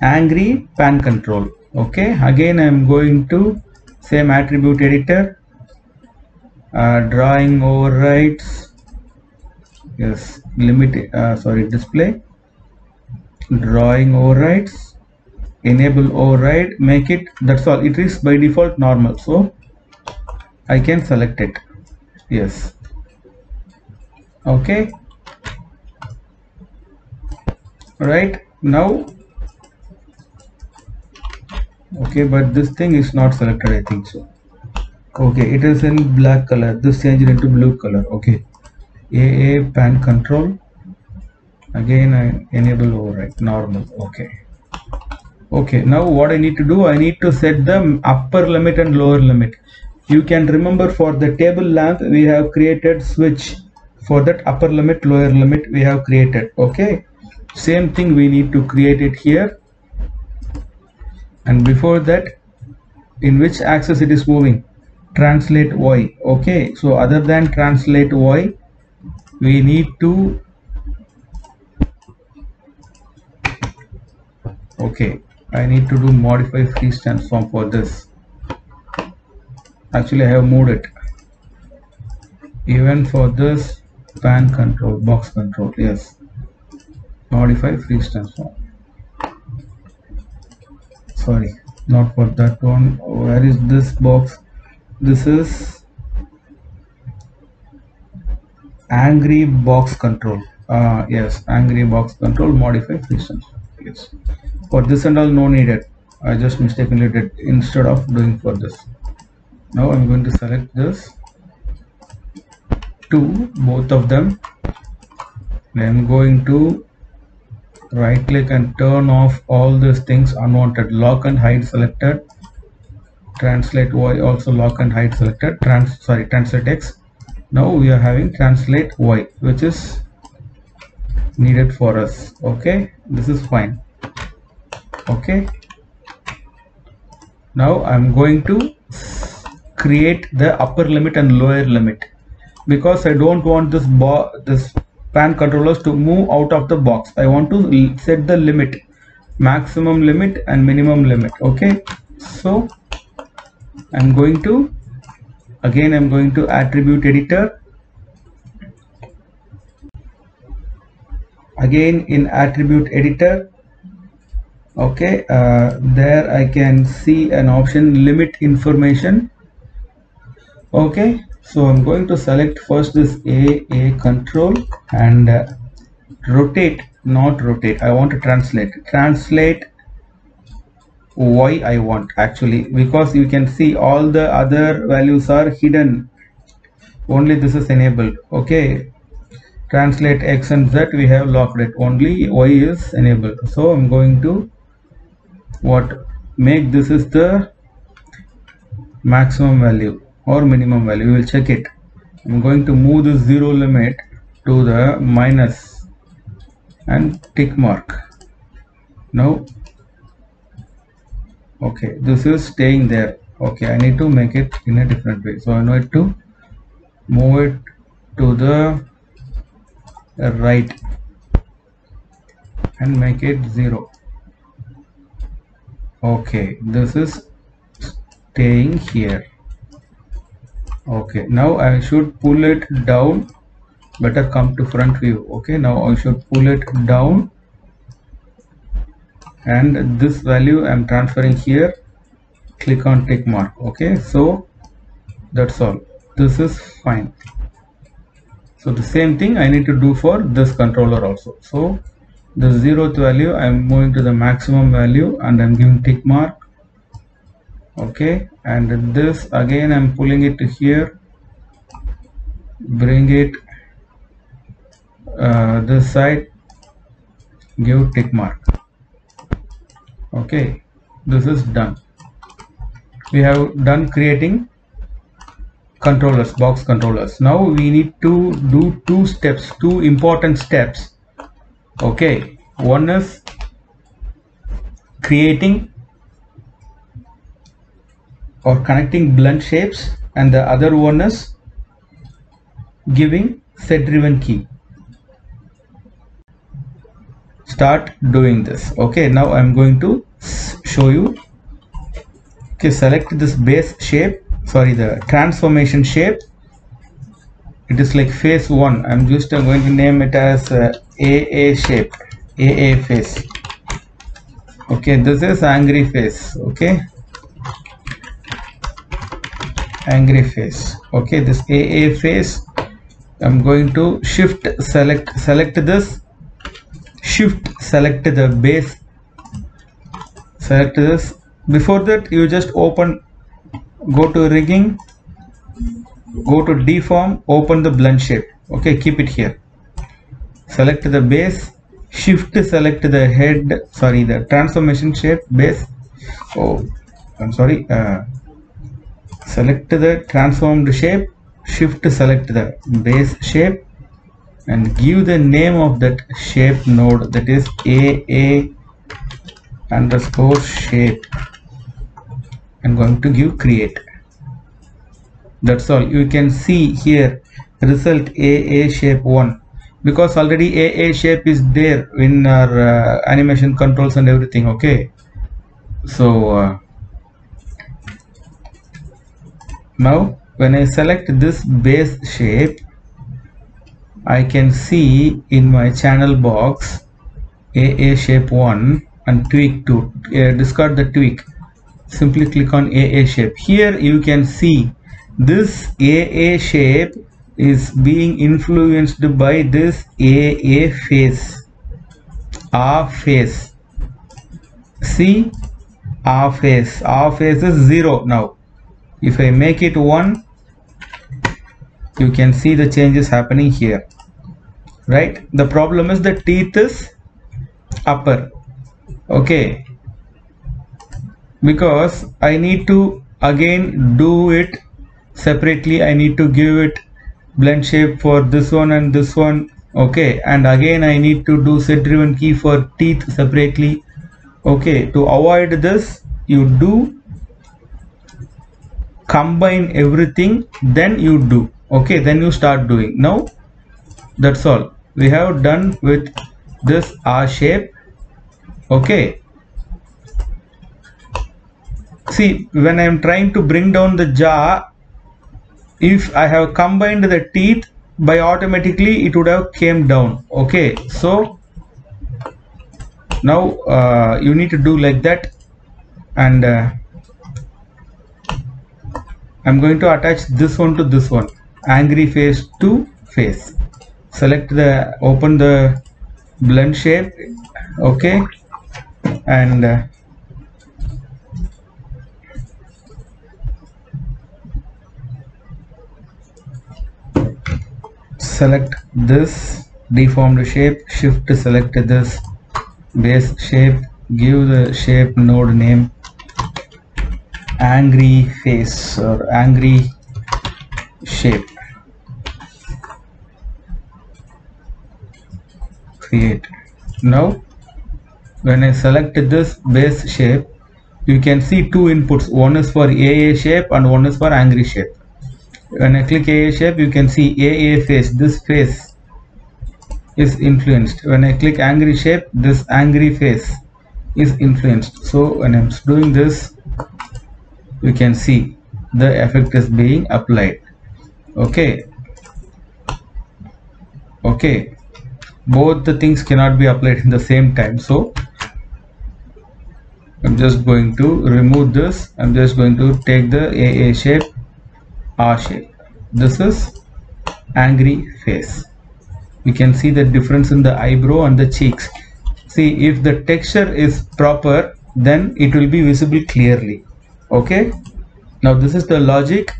angry pan control. Okay, again I'm going to same attribute editor, drawing overrides, yes, limit, display, drawing overrides, enable override, make it, that's all. It is by default normal, so I can select it. Yes. Okay, right now. Okay, but this thing is not selected, I think so. Okay, it is in black color, this changed into blue color. Okay, AA pan control, again I enable override normal. Okay, now what I need to do, I need to set the upper limit and lower limit. You can remember for the table lamp we have created switch. For that upper limit, lower limit we have created. Okay, same thing we need to create it here. And before that, in which axis it is moving? Translate Y. Okay, so other than translate Y, we need to, okay, I need to do modify freeze transform for this. Actually I have moved it. Even for this pan control, box control, yes, modify freeze transform. Sorry, not for that one. Where is this box? This is angry box control. Yes, angry box control, modify freeze transform. Yes, for this and all no needed. I just mistakenly did instead of doing for this. Now I'm going to select this two, both of them. I'm going to right click and turn off all these things unwanted. Lock and hide selected, translate Y also lock and hide selected, translate X. Now we are having translate Y, which is needed for us. Okay, this is fine. Okay, now I'm going to create the upper limit and lower limit, because I don't want this pan controllers to move out of the box. I want to set the limit, maximum limit and minimum limit. Okay, so I'm going to attribute editor. Again in attribute editor, okay, there I can see an option limit information. Okay, so I'm going to select first this A control and rotate, not rotate, I want to translate Y I want actually, because you can see all the other values are hidden, only this is enabled. Okay, translate X and Z we have locked it, only Y is enabled. So I'm going to make this is the maximum value or minimum value, we will check it. I'm going to move the zero limit to the minus and tick mark. Now okay, this is staying there. Okay, I need to make it in a different way, so I need to move it to the right and make it 0. Okay, this is staying here. Okay, now I should pull it down, better come to front view. Okay, now I should pull it down and this value I'm transferring here, click on tick mark. Okay, so that's all, this is fine. So the same thing I need to do for this controller also. So the 0th value I'm moving to the maximum value and I'm giving tick mark. Okay, and this again I'm pulling it to here, bring it this side give tick mark. Okay, this is done. We have done creating controllers, box controllers. Now we need to do two important steps. Okay, one is creating or connecting blend shapes, and the other one is giving set driven key. Start doing this. Okay, now I'm going to show you. Okay, select this base shape, sorry, the transformation shape. It is like face 1. I'm just going to name it as AA shape, AA face. Okay, this is angry face. Okay, angry face. Okay, this AA face, I'm going to shift select this, shift select the base, select this. Before that, you just open, go to rigging, go to deform, open the blend shape. Okay, keep it here. Select the base, shift select the head, sorry, the transformation shape base. Oh, I'm sorry. Select the transformed shape, shift select the base shape, and give the name of that shape node, that is AA underscore shape. I'm going to give create. That's all. You can see here result AA shape 1, because already AA shape is there in our animation controls and everything. Okay, so now when I select this base shape, I can see in my channel box AA shape 1 and tweak 2. Discard the tweak. Simply click on AA shape. Here you can see this AA shape is being influenced by this AA face. A face. See, A face. A face is 0 now. If I make it 1, you can see the changes happening here. Right? The problem is the teeth is upper. Okay, because I need to again do it separately. I need to give it blend shape for this one and this one. Okay, and again I need to do set driven key for teeth separately. Okay, to avoid this, you do combine everything, then you do. Okay, then you start doing. Now that's all we have done with this R shape. Okay, see, when I am trying to bring down the jaw, if I have combined the teeth, by automatically it would have came down. Okay, so now you need to do like that, and I'm going to attach this one to this one, angry face to face. Select the, open the blend shape. Okay, and select this deformed shape, shift select this base shape, give the shape node name angry face or angry shape, create. Now when I select this base shape, you can see two inputs, one is for AA shape and one is for angry shape. When I click AA shape, you can see AA face, this face is influenced. When I click angry shape, this angry face is influenced. So when I'm doing this, you can see the effect is being applied. Okay, okay, both the things cannot be applied in the same time, so I'm just going to remove this. I'm just going to take the AA shape, R shape. This is angry face. You can see the difference in the eyebrow and the cheeks. See, if the texture is proper, then it will be visible clearly. Okay, now this is the logic.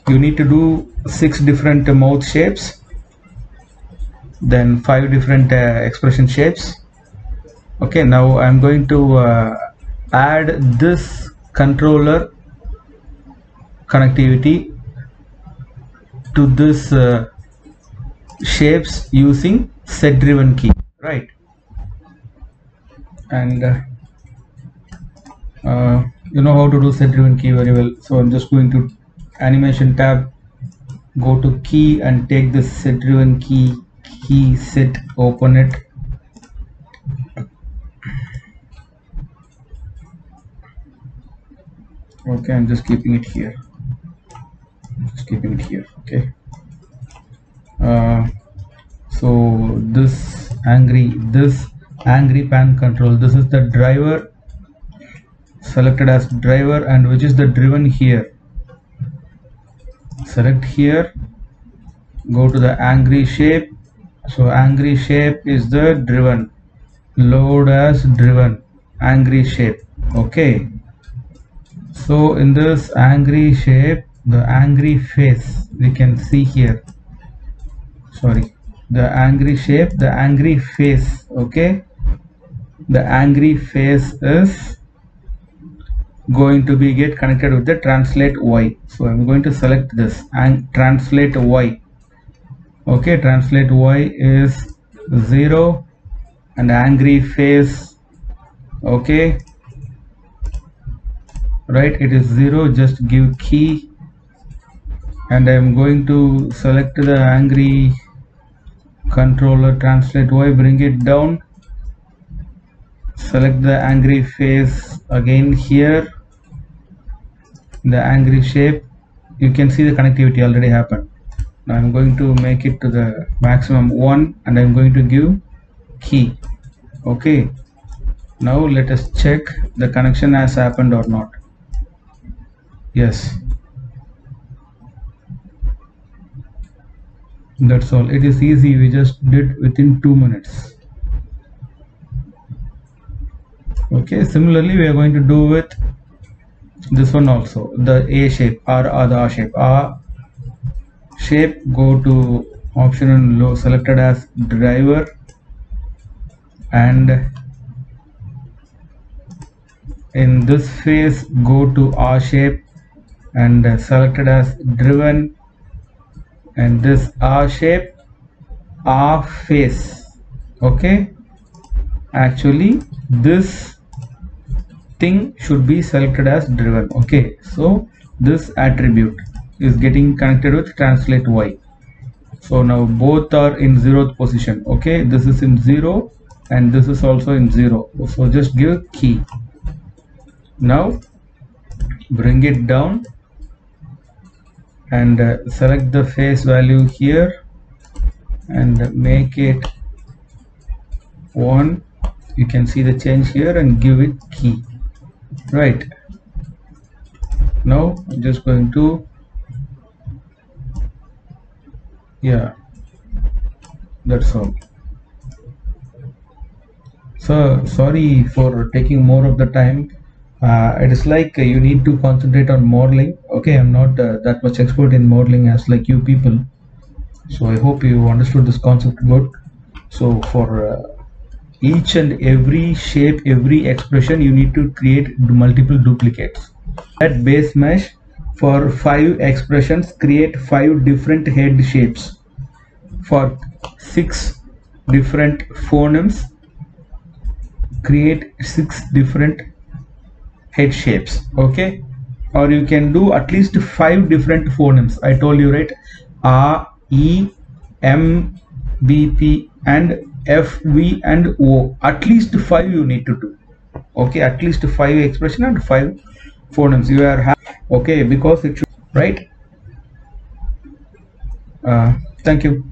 You need to do 6 different mouth shapes. then 5 different expression shapes. Okay, now I'm going to add this controller connectivity to this shapes using set driven key, right? And you know how to do set driven key very well, so I'm just going to animation tab, go to key and take this set driven key set, open it. Okay, I'm just keeping it here, okay. So this angry pan control, this is the driver selected as driver, and which is the driven here. Select here, go to the angry shape. So angry shape is the driven, load as driven angry shape. Okay, so in this angry shape, the angry face we can see here, sorry, the angry shape, the angry face. Okay, the angry face is going to be get connected with the translate Y. So I'm going to select this and translate Y. Okay, translate Y is 0 and angry face, okay, right, it is 0. Just give key, and I'm going to select the angry controller translate Y, bring it down, select the angry face again here, the angry shape. You can see the connectivity already happened. Now I'm going to make it to the maximum 1 and I'm going to give key. Okay, now let us check the connection has happened or not. Yes, that's all. It is easy, we just did within 2 minutes. Okay, similarly we are going to do with this one also, the A shape or the A shape. A shape, go to option and low, selected as driver, and in this phase go to A shape and selected as driven, and this A shape, A face. Okay, actually this thing should be selected as driven. Okay, so this attribute is getting connected with translate Y. So now both are in 0th position. Okay, this is in 0 and this is also in 0. So just give key. Now bring it down and select the face value here and make it 1. You can see the change here and give it key. Right, now I'm just going to, yeah, that's all. So sorry for taking more of the time. It is like you need to concentrate on modeling. Okay, I'm not that much expert in modeling as like you people, so I hope you understood this concept good. So for each and every shape, every expression, you need to create multiple duplicates. At base mesh, for 5 expressions, create 5 different head shapes. For 6 different phonemes, create 6 different head shapes. Okay, or you can do at least 5 different phonemes. I told you, right? A, E, M, B, P and F, V and O. At least 5 you need to do. Okay, at least 5 expression and 5 phonemes you are happy. Okay, because it should, right? Thank you.